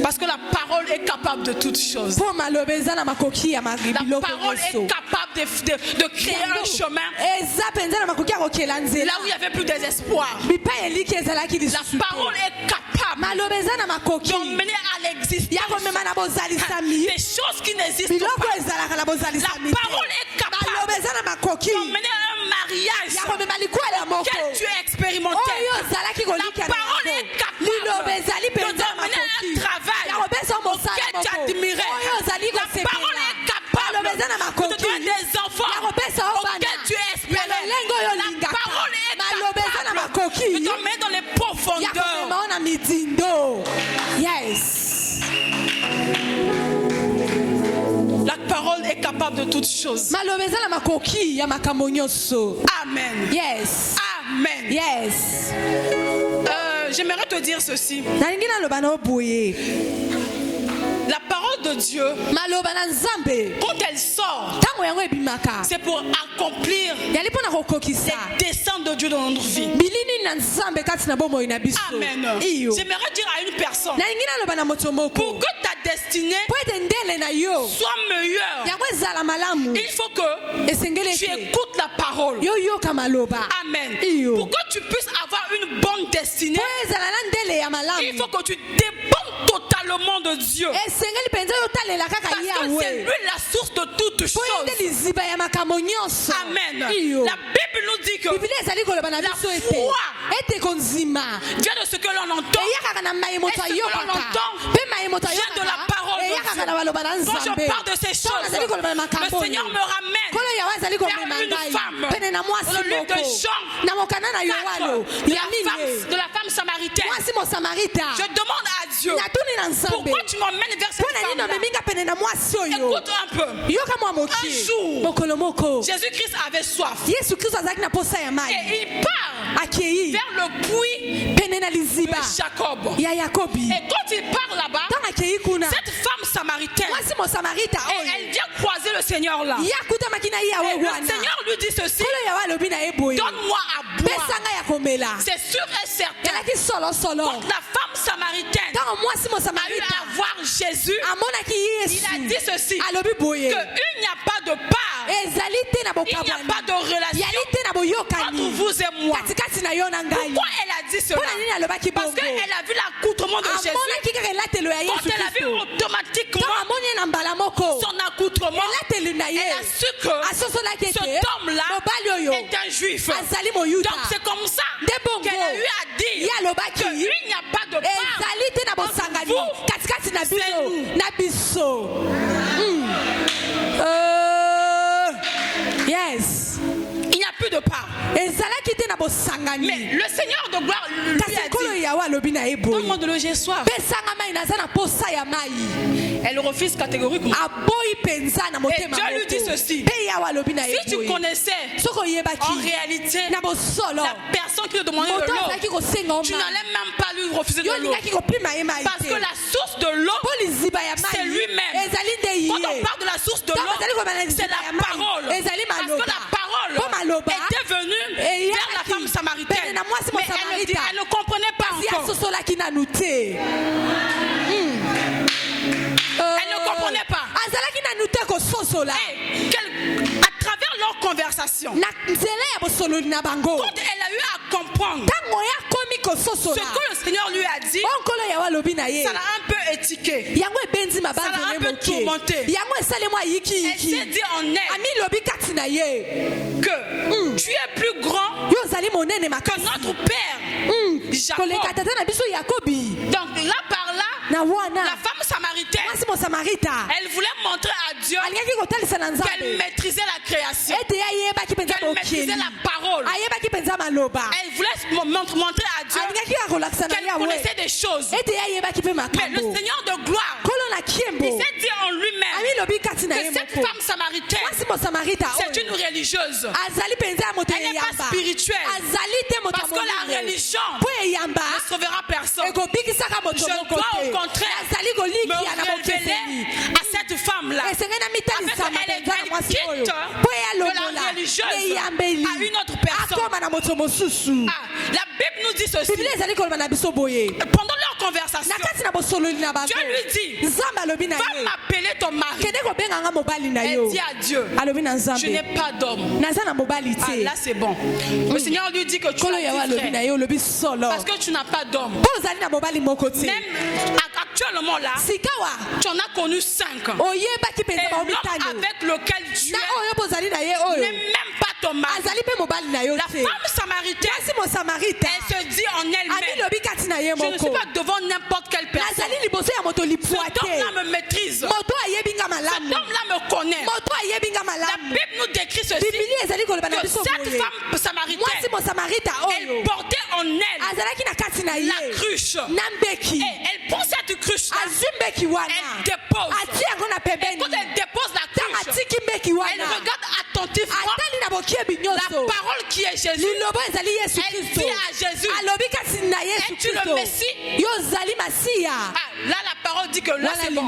Parce que la parole est capable de toutes choses. La parole est capable de créer un chemin là où il n'y avait plus d'espoir. La parole est capable d'emmener à l'existence des choses qui n'existent pas. La parole est capable d'emmener à un mariage auquel tu es expérimenté. La parole est capable de t'emmener à un travail auquel tu admirais. La parole est capable de te donner des enfants auxquels tu espérais. La parole est capable de t'emmener dans les profondeurs. Yes. La parole est capable de toutes choses. Amen. Yes. Amen. Yes. J'aimerais te dire ceci. La parole de Dieu, quand elle sort, c'est pour accomplir les desseins de Dieu dans notre vie. Amen. J'aimerais dire à une personne, pour que ta destinée soit meilleure, il faut que tu écoutes la parole. Amen. Pour que tu puisses avoir une bonne destinée, il faut que tu dépendes totalement de Dieu. Parce que c'est lui la source de toutes choses. Amen. La Bible nous dit que la foi vient de ce que l'on entend. Et ce que l'on entend vient de la parole de Dieu. Quand je parle de ces choses, le Seigneur me ramène vers une femme. Dans le livre de Jean 4, de la femme samaritaine. Je demande à Dieu. Pourquoi tu m'emmènes vers cette femme-là? Écoute un peu. Un jour, Jésus-Christ avait soif. Et il part vers le puits de Jacob. Et quand il part là-bas, cette femme samaritaine, elle vient croiser le Seigneur là. Et le Seigneur lui dit ceci: donne-moi à boire. C'est sûr et certain. Quand la femme samaritaine a eu à voir Jésus, il a dit ceci: qu'il n'y a pas de part, il n'y a pas de relation entre vous et moi. Pourquoi elle a dit cela? Parce qu'elle a vu l'accoutrement de Jésus. Quand elle a vu automatiquement son accoutrement, elle a su que cet homme-là est un juif. Donc c'est comme ça qu'elle a eu à dire qu'il n'y a pas de part entre vous et nous. Yes. Il n'y a plus de part. Mais le Seigneur de gloire lui a dit: donne-moi de l'eau, j'ai soif. Elle refuse catégoriquement. Et Dieu lui dit ceci: si tu connaissais en réalité la personne qui te demandait de l'eau, tu n'allais même pas lui refuser de l'eau. Parce que la source de l'eau, c'est lui-même. Quand on parle de la source de l'eau, c'est la parole. Parce que la parole était venue vers la femme samaritaine. Mais elle ne comprenait pas encore. Elle ne comprenait pas. À travers leur conversation, quand elle a eu à comprendre ce que le Seigneur lui a dit, ça l'a un peu étiqué, ça l'a un peu tourmenté. Elle s'est dit en elle que tu es plus grand que notre père Jacob. Donc là par là, la femme samaritaine, elle voulait montrer à Dieu qu'elle maîtrisait la création, qu'elle maîtrisait la parole. Elle voulait montrer à Dieu qu'elle connaissait des choses. Mais le Seigneur de gloire, il s'est dit en lui-même que cette femme samaritaine, c'est une religieuse. Elle n'est pas spirituelle. Parce que la religion ne sauvera personne. Je dois au contraire me révéler à cette femme-là, afin qu'elle quitte de la religieuse à une autre personne. La Bible nous dit ceci: pendant leur conversation, Dieu lui dit: va m'appeler ton mari. Elle dit à Dieu: je n'ai pas d'homme. Là c'est bon. Le Seigneur lui dit que tu as dit vrai, parce que tu n'as pas d'homme. Même actuellement là, tu en as connu 5. Et l'homme avec lequel tu es n'est même pas ton mari. La femme samaritaine, elle se dit en elle-même: je ne suis pas devant n'importe quelle personne. Cet homme-là me maîtrise. Cet homme-là me connaît. La Bible nous décrit ceci: que cette femme samaritaine, elle portait en elle la cruche. Et elle prend cette cruche-là, elle dépose. Et quand elle dépose la cruche, elle regarde attentivement la parole qui est Jésus. Elle dit à Jésus: es-tu le Messie? Là la parole dit que là c'est bon.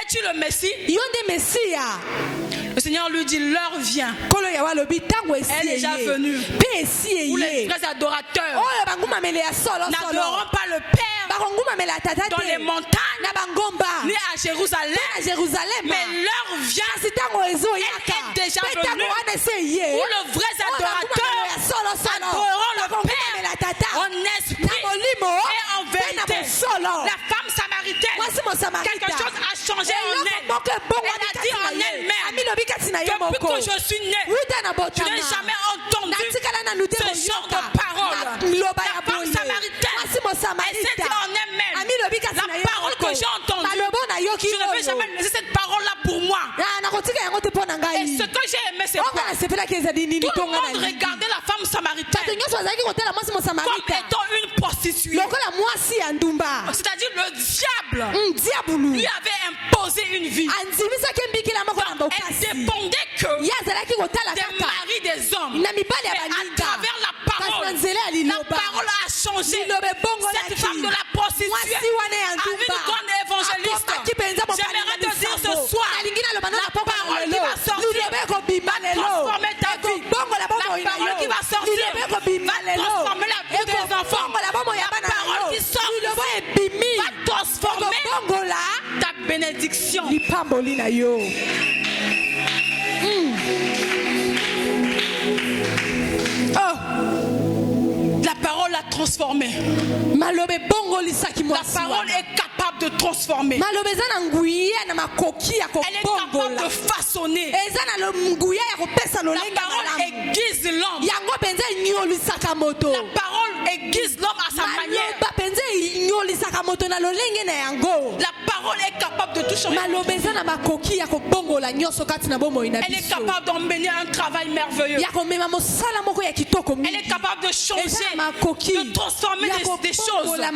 Es-tu le Messie? Le Seigneur lui dit: l'heure vient. Elle est déjà venue où les vrais adorateurs n'adoreront pas le Père dans les montagnes ni à Jérusalem. Mais l'heure vient, elle est déjà venue où le vrai adorateur adoreront le Père en esprit et en vérité. La femme samaritaine, quelque chose a changé en elle. Elle a dit en elle-même: depuis que je suis née, je n'ai jamais entendu ce genre de parole. La femme samaritaine, elle s'est dit en elle-même: la parole que j'ai entendue, je ne vais jamais laisser cette parole-là pour moi. le monde regardait la femme samaritaine comme étant une prostituée. C'est-à-dire le diable lui avait imposé une vie. Donc, elle dépendait que des maris des hommes. Mais à travers la parole a changé. Cette femme de la prostituée a une grande évangéliste. J'aimerais te dire ce soir, la parole qui va sortir va transformer ta vie. La parole qui va sortir va transformer la vie des enfants. La parole qui sort va transformer ta bénédiction. La parole a transformé. La parole est capable de transformer. Elle est capable de façonner. La parole aiguise l'homme. La parole aiguise l'homme à sa manière. La parole est capable de tout changer. Elle est capable d'emmener un travail merveilleux. Elle est capable de changer, de transformer des choses. La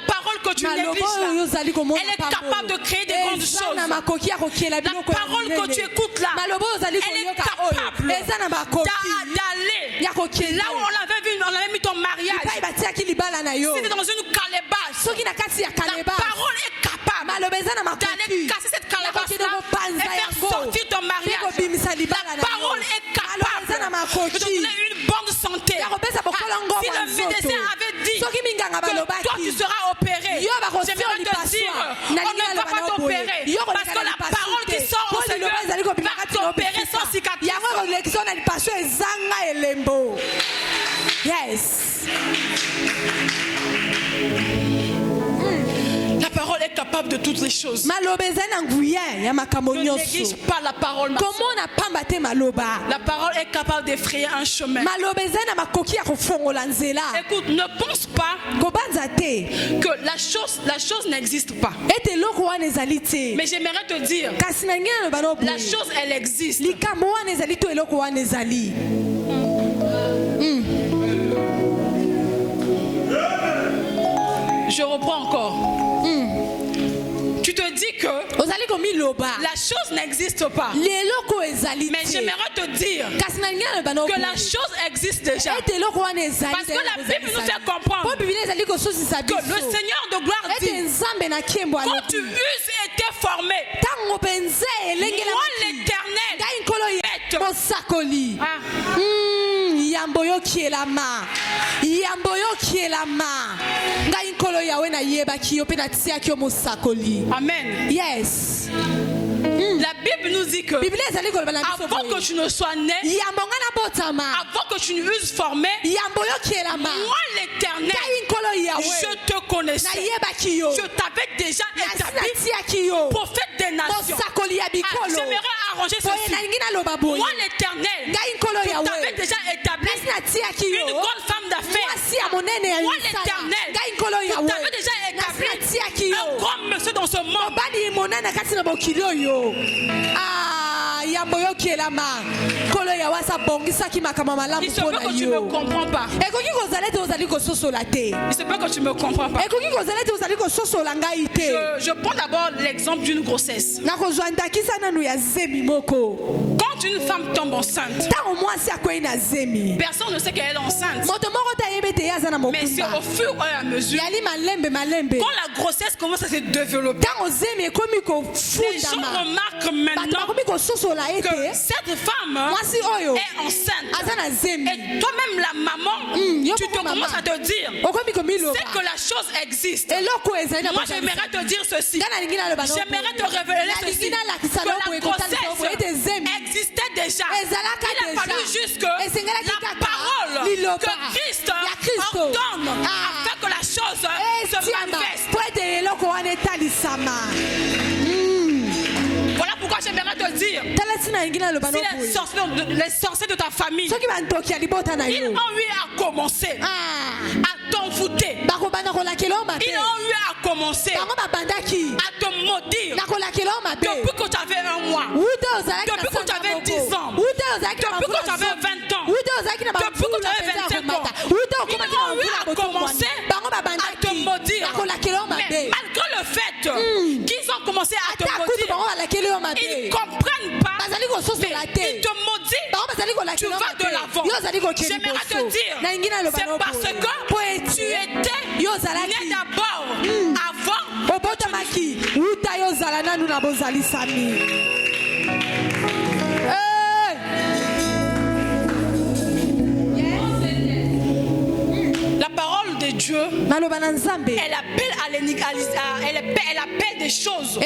parole que tu négliges, elle est capable de créer des grandes choses. La parole que tu écoutes là, elle est capable d'aller là où on avait vu, on avait mis ton mariage. C'était dans une calebasse. La parole est capable d'aller casser cette calebasse là et faire sortir ton mariage. La parole est capable de donner une bonne santé. Si le médecin avait dit que toi tu seras opéré, j'aimerais te dire, on ne va pas t'opérer parce que la parole qui sort au Seigneur va t'opérer sans cicatrice. Yes. La parole est capable de toutes les choses. Ne néglige pas la parole. La parole est capable d'effrayer un chemin. Écoute, ne pense pas que la chose n'existe pas. Mais j'aimerais te dire, la chose elle existe. Je reprends encore. Tu te dis que la chose n'existe pas. Mais j'aimerais te dire que la chose existe déjà. Parce que la Bible nous fait comprendre que le Seigneur de gloire dit, quand tu euses été formé, moi l'Éternel Amen. Yes. La Bible nous dit que avant que tu ne sois né, avant que tu ne euses formé, moi l'Éternel, je te connaissais. Je t'avais déjà établi prophète des nations. J'aimerais arranger ceci. Moi l'Éternel, je t'avais déjà établi une grande femme d'affaires. Moi l'Éternel, je t'avais déjà établi un grand monsieur dans ce monde. Il se peut que tu ne me comprends pas. Il se peut que tu ne me comprends pas. Je prends d'abord l'exemple d'une grossesse. Quand une femme tombe enceinte, personne ne sait qu'elle est enceinte. Mais c'est au fur et à mesure, quand la grossesse commence à se développer, les gens remarquent maintenant que cette femme est enceinte. Et toi-même la maman, tu te commences à te dire, c'est que la chose existe. Moi j'aimerais te dire ceci. J'aimerais te révéler ceci. Que la grossesse existait déjà. Il a fallu juste que la parole que Christ ordonne afin que la chose se manifeste. Voilà pourquoi j'aimerais te dire, si les sorciers de ta famille, ils ont eu à commencer à t'envoûter, ils ont eu à commencer à te maudire depuis que tu avais 1 mois, depuis que tu avais 10 ans, depuis que tu avais 20 ans, depuis que tu avais 25 ans, ils ont eu à commencer à te maudire. Mais malgré le fait qu'ils ont commencé à te maudire, ils ne comprennent pas, mais ils te maudissent, tu vas de l'avant. J'aimerais te dire, c'est parce que tu étais né d'abord avant. La parole de Dieu, elle appelle des choses qui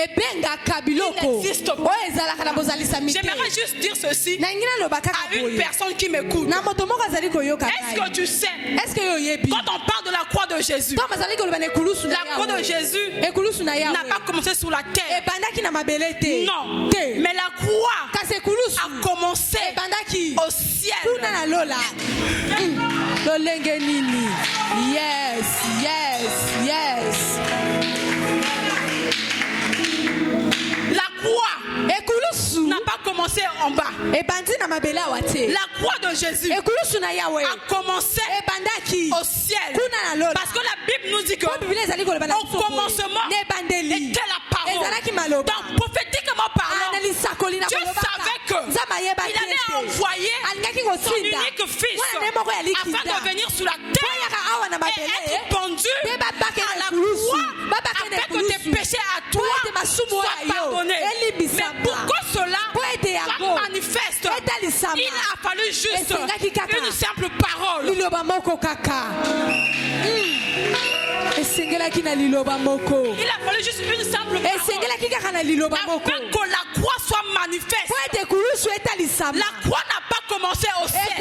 n'existent pas. J'aimerais juste dire ceci à une personne qui m'écoute. Est-ce que tu sais, quand on parle de la croix de Jésus, la croix de Jésus n'a pas commencé sur la terre. Non, mais la croix a commencé au ciel. Yes, yes, yes. La croix n'a pas commencé en bas. La croix de Jésus a commencé au ciel. Parce que la Bible nous dit que au commencement était la parole. Donc prophétiquement parlant, Dieu savait qu'il allait envoyer son unique fils afin de venir sur la terre et être pendu à la croix afin que tes péchés à toi soient pardonnés. Mais pour que cela soit manifeste, il a fallu juste une simple parole. Il a fallu juste une simple parole afin que la croix soit manifeste. La croix n'a pas commencé au ciel.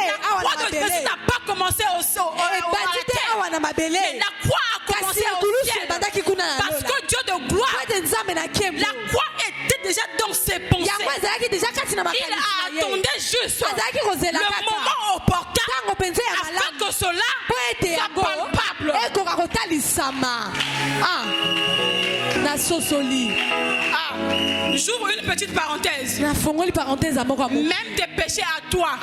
La croix de Jésus n'a pas commencé au ciel. Mais la croix a commencé au ciel. Parce que Dieu de gloire, la croix était déjà dans ses pensées. Il attendait juste le moment opportun afin que cela soit palpable. J'ouvre une petite parenthèse. Même tes péchés à toi ont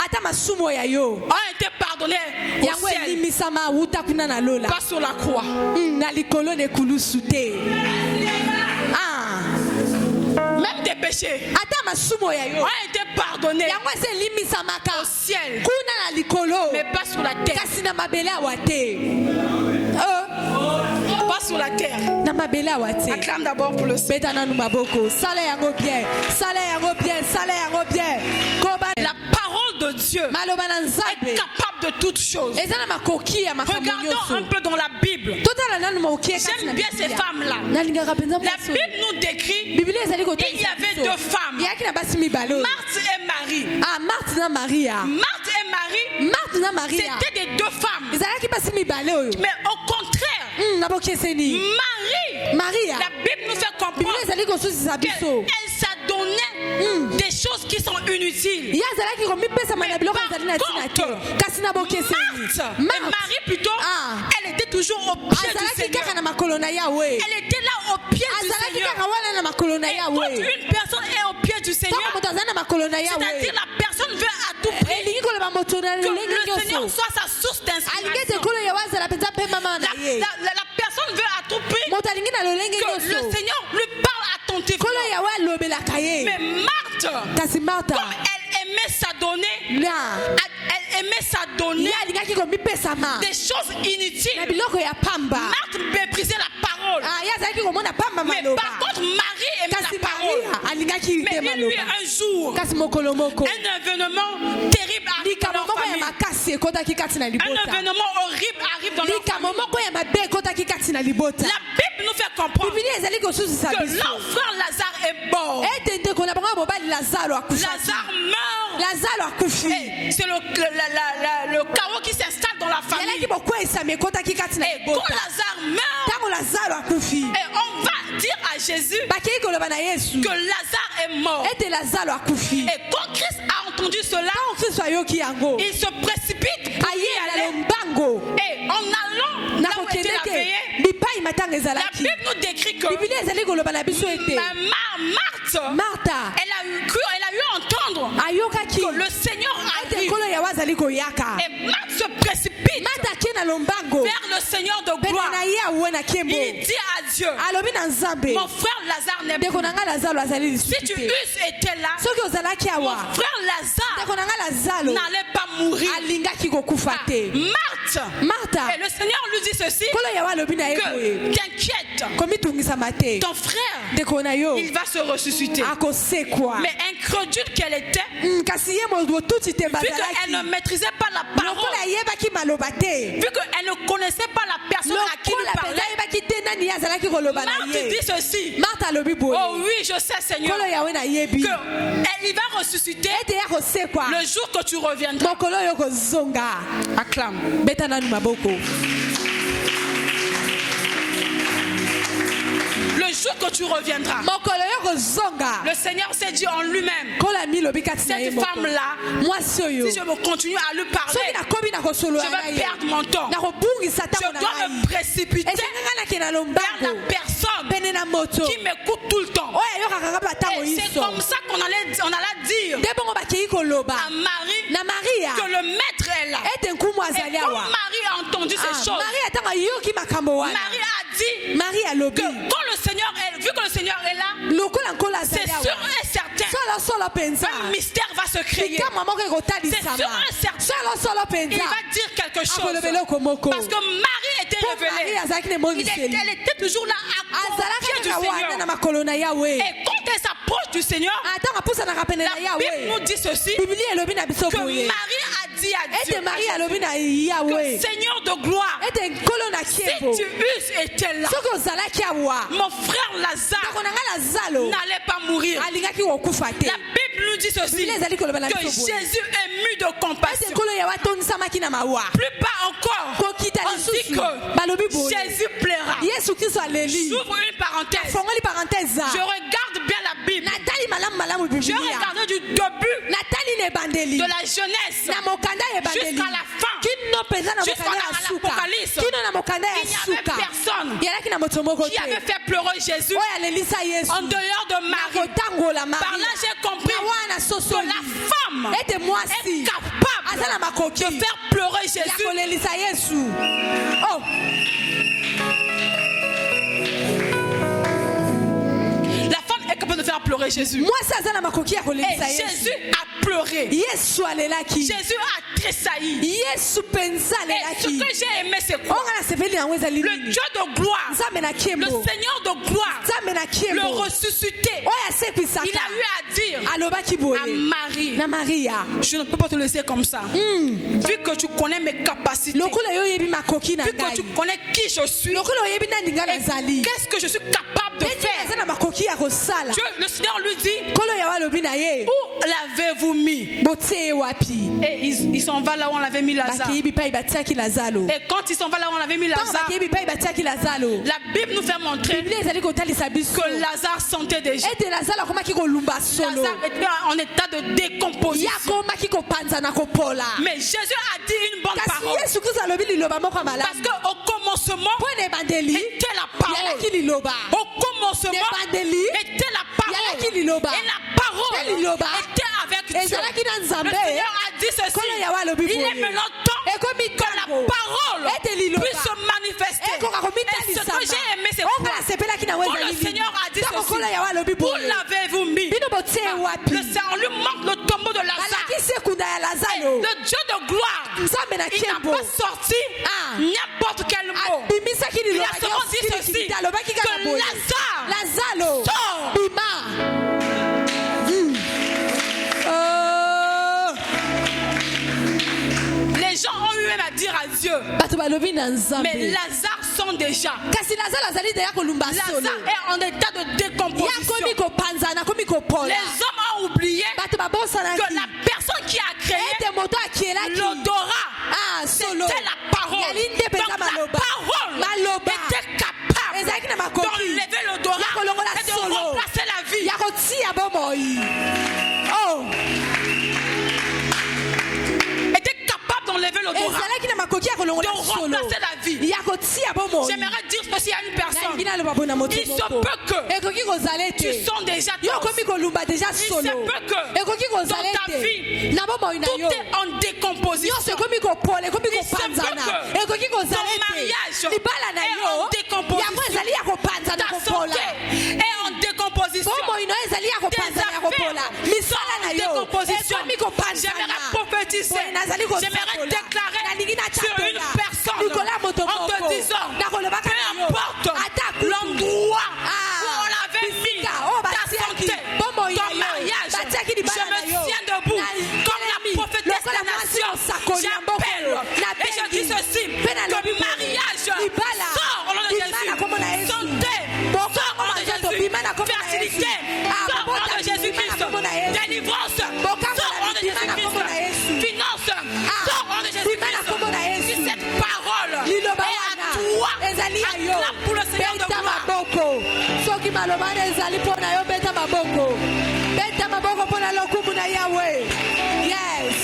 été pardonnés au ciel, pas sur la croix. Même tes péchés ont été pardonnés au ciel, mais pas sur la terre. Pas sur la terre. Acclame d'abord pour le Seigneur. La parole de Dieu est capable de toutes choses. Regardons un peu dans la Bible. J'aime bien ces femmes-là. La Bible nous décrit il y avait deux femmes, Marthe et Marie. Marthe et Marie, c'était des deux femmes. Mais au contraire, Marie, la Bible nous fait comprendre qu'elle s'adonnait des choses qui sont inutiles. Mais par contre, Marthe, Marie plutôt, elle était toujours au pied du Seigneur. Elle était là au pied du Seigneur. Et quand une personne est au pied du Seigneur, c'est-à-dire la personne veut à tout prix que le Seigneur soit sa source d'inspiration. La personne veut à tout prix que le Seigneur lui parle attentivement. Mais Marthe, comme elle aimait s'adonner des choses inutiles, Marthe méprisait la parole. Mais par contre, Marie aimait la parole. Mais il y a un jour, un événement terrible arrive dans leur famille. Un événement horrible arrive dans leur famille. La Bible nous fait comprendre que leur frère Lazare est mort. Lazare meurt. C'est le chaos qui s'installe dans la famille. Et quand Lazare meurt, et on va dire à Jésus que Lazare est mort. Et quand Christ a entendu cela, il se précipite et en allant là où était la veillée, la Bible nous décrit que Martha, elle a eu à entendre que le Seigneur arrive. Et Marthe se précipite vers le Seigneur de gloire. Il dit à Dieu, mon frère Lazare n'est plus. Si tu eusses été là, mon frère Lazare n'allait pas mourir. Marthe, et le Seigneur lui dit ceci, que t'inquiète, ton frère, il va se ressusciter. Mais incrédule qu'elle était, vu qu'elle ne maîtrisait pas la parole, vu qu'elle ne connaissait pas la personne à qui il parlait, Marthe dit ceci, oh oui, je sais Seigneur, qu'il va ressusciter le jour que tu reviendras. Acclame. Le jour que tu reviendras, le Seigneur s'est dit en lui-même, cette femme-là, si je me continue à lui parler, je vais perdre mon temps. Je dois me précipiter vers la personne qui m'écoute tout le temps. Et c'est comme ça qu'on allait dire à Marie que le maître est là. Et quand Marie a entendu ces choses, Marie a dit que quand le Seigneur est, vu que le Seigneur est là, c'est sûr et certain, un mystère va se créer. C'est sûr et certain, il va dire quelque chose. Parce que Marie était révélée. Elle était toujours là à côté du Seigneur. Et quand elle s'approche du Seigneur, la Bible nous dit ceci, que Marie a dit à Dieu, que Seigneur de gloire, si tu eusses été là, mon frère Lazare n'allait pas mourir. La Bible nous dit ceci, que Jésus est mu de compassion. Plus bas encore, on dit que Jésus plaira. J'ouvre une parenthèse. Je regarde bien la Bible. Je regarde du début de la jeunesse jusqu'à la fin, jusqu'à l'Apocalypse. Il n'y avait personne qui avait fait pleurer Jésus en dehors de Marie. Par là, j'ai compris que la femme est capable de faire pleurer Jésus. Oh. La femme est capable de faire pleurer Jésus. Et Jésus a pleuré. Jésus a tressailli. Et ce que j'ai aimé, c'est quoi? Le Dieu de gloire, le Seigneur de gloire, le ressuscité, il a eu à dire à Marie, je ne peux pas te laisser comme ça. Vu que tu connais mes capacités, vu que tu connais qui je suis, qu'est-ce que je suis capable de faire? Dieu, le Seigneur lui dit, où l'avez-vous mis? Et il s'en va là où on l'avait mis Lazare. Et quand il s'en va là où on avait mis Lazare, la Bible nous fait montrer que Lazare sentait déjà. Lazare était en état de décomposition. Mais Jésus a dit une bonne parole. Parce qu'au commencement était la parole. Au commencement était la parole. Et la parole était avec Dieu. Le Seigneur a dit ceci, il est maintenant temps que la parole puisse se manifester. Et ce que j'ai aimé, c'est quoi? Quand le Seigneur a dit ceci, où l'avez-vous mis? On lui montre le tombeau de Lazare. Et le Dieu de gloire, il n'a pas sorti n'importe quel mot. Il a seulement dit ceci, que Lazare sort. Les gens ont eu même à dire à Dieu, mais Lazare sent déjà. Lazare est en état de décomposition. Les hommes ont oublié que la personne qui a créé l'odorat, c'était la parole. Donc la parole était capable d'enlever l'odorat et de remplacer la vie. Oh. Était capable d'enlever l'odorat. remplacer la vie. J'aimerais dire que s'il y a une personne, il se peut que tu sens déjà il se peut que dans ta vie tout est en décomposition. Il se peut que ton mariage est en décomposition. Ta santé est en décomposition. Tes affaires sont en décomposition. J'aimerais prophétiser, j'aimerais déclarer sur une personne en te disant, peu importe l'endroit où on l'avait mis, ta santé, ton mariage, je me tiens debout comme la prophétesse des nations. J'appelle et je dis ceci, que mariage sort au nom de Jésus, santé sort au nom de Jésus, fertilité sort au nom de Jésus-Christ, délivrance sort au nom de Jésus-Christ, finance sort au nom de Jésus-Christ. Si cette parole est à toi, acclame pour le Seigneur de gloire. Yes.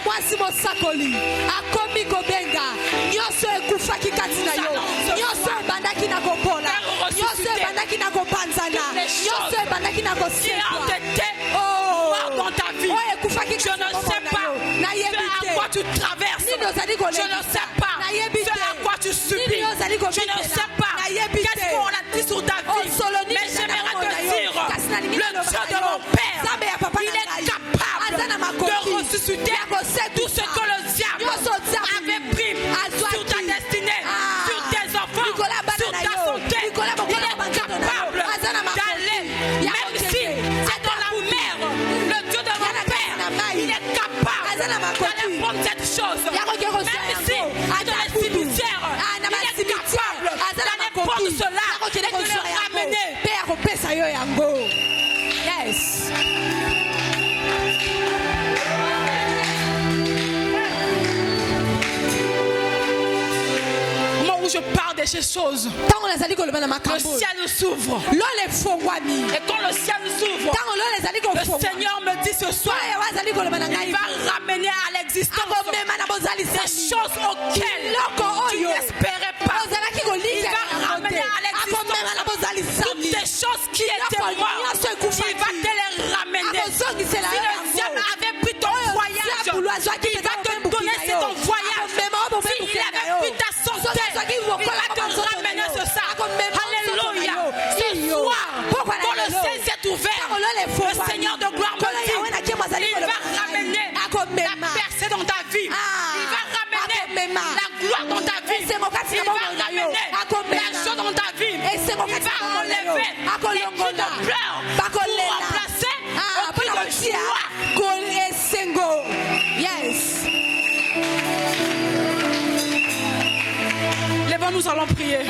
Mwasi mosakoli akomi kobenga nyoso ekufaki kati na yo nyoso ebandaki na kopona nyoso ebandaki na kopanzana nyoso ebandaki na kosekwa dans ta vie, je ne sais pas ce à quoi tu traverses, je ne sais pas ce à quoi tu subis, je ne sais pas qu'est-ce qu'on a dit sur ta vie, mais j'aimerais te dire, le Dieu de mon Père, il est capable de ressusciter tout ce que le diable avait pris sur ta destinée, sur tes enfants, sur ta santé. Il est capable d'aller, même si c'est dans la mer, le Dieu de mon Père, il est capable d'aller prendre cette chose, même si c'est dans les cimetières, il est capable d'aller prendre cela et de le ramener. Yes. Je parle de ces choses. Le ciel s'ouvre. Et quand le ciel s'ouvre, le Seigneur me dit ce soir, il va ramener à l'existence des choses auxquelles tu n'espérais pas. Il va ramener à l'existence toutes des choses qui étaient mortes. Il va te les ramener. Si le diable avait pris ton voyage, il va te donner ton voyage. S'il avait pris ta santé, il va te ramener ce ça. Alléluia. Ce soir, quand le ciel s'est ouvert, le Seigneur de gloire me dit, il va ramener la percée dans ta vie. Il va ramener la gloire dans ta vie. Il va ramener la joie dans ta vie. Il va enlever les cris de pleurs pour remplacer au cri de joie. Yes. Nous allons prier.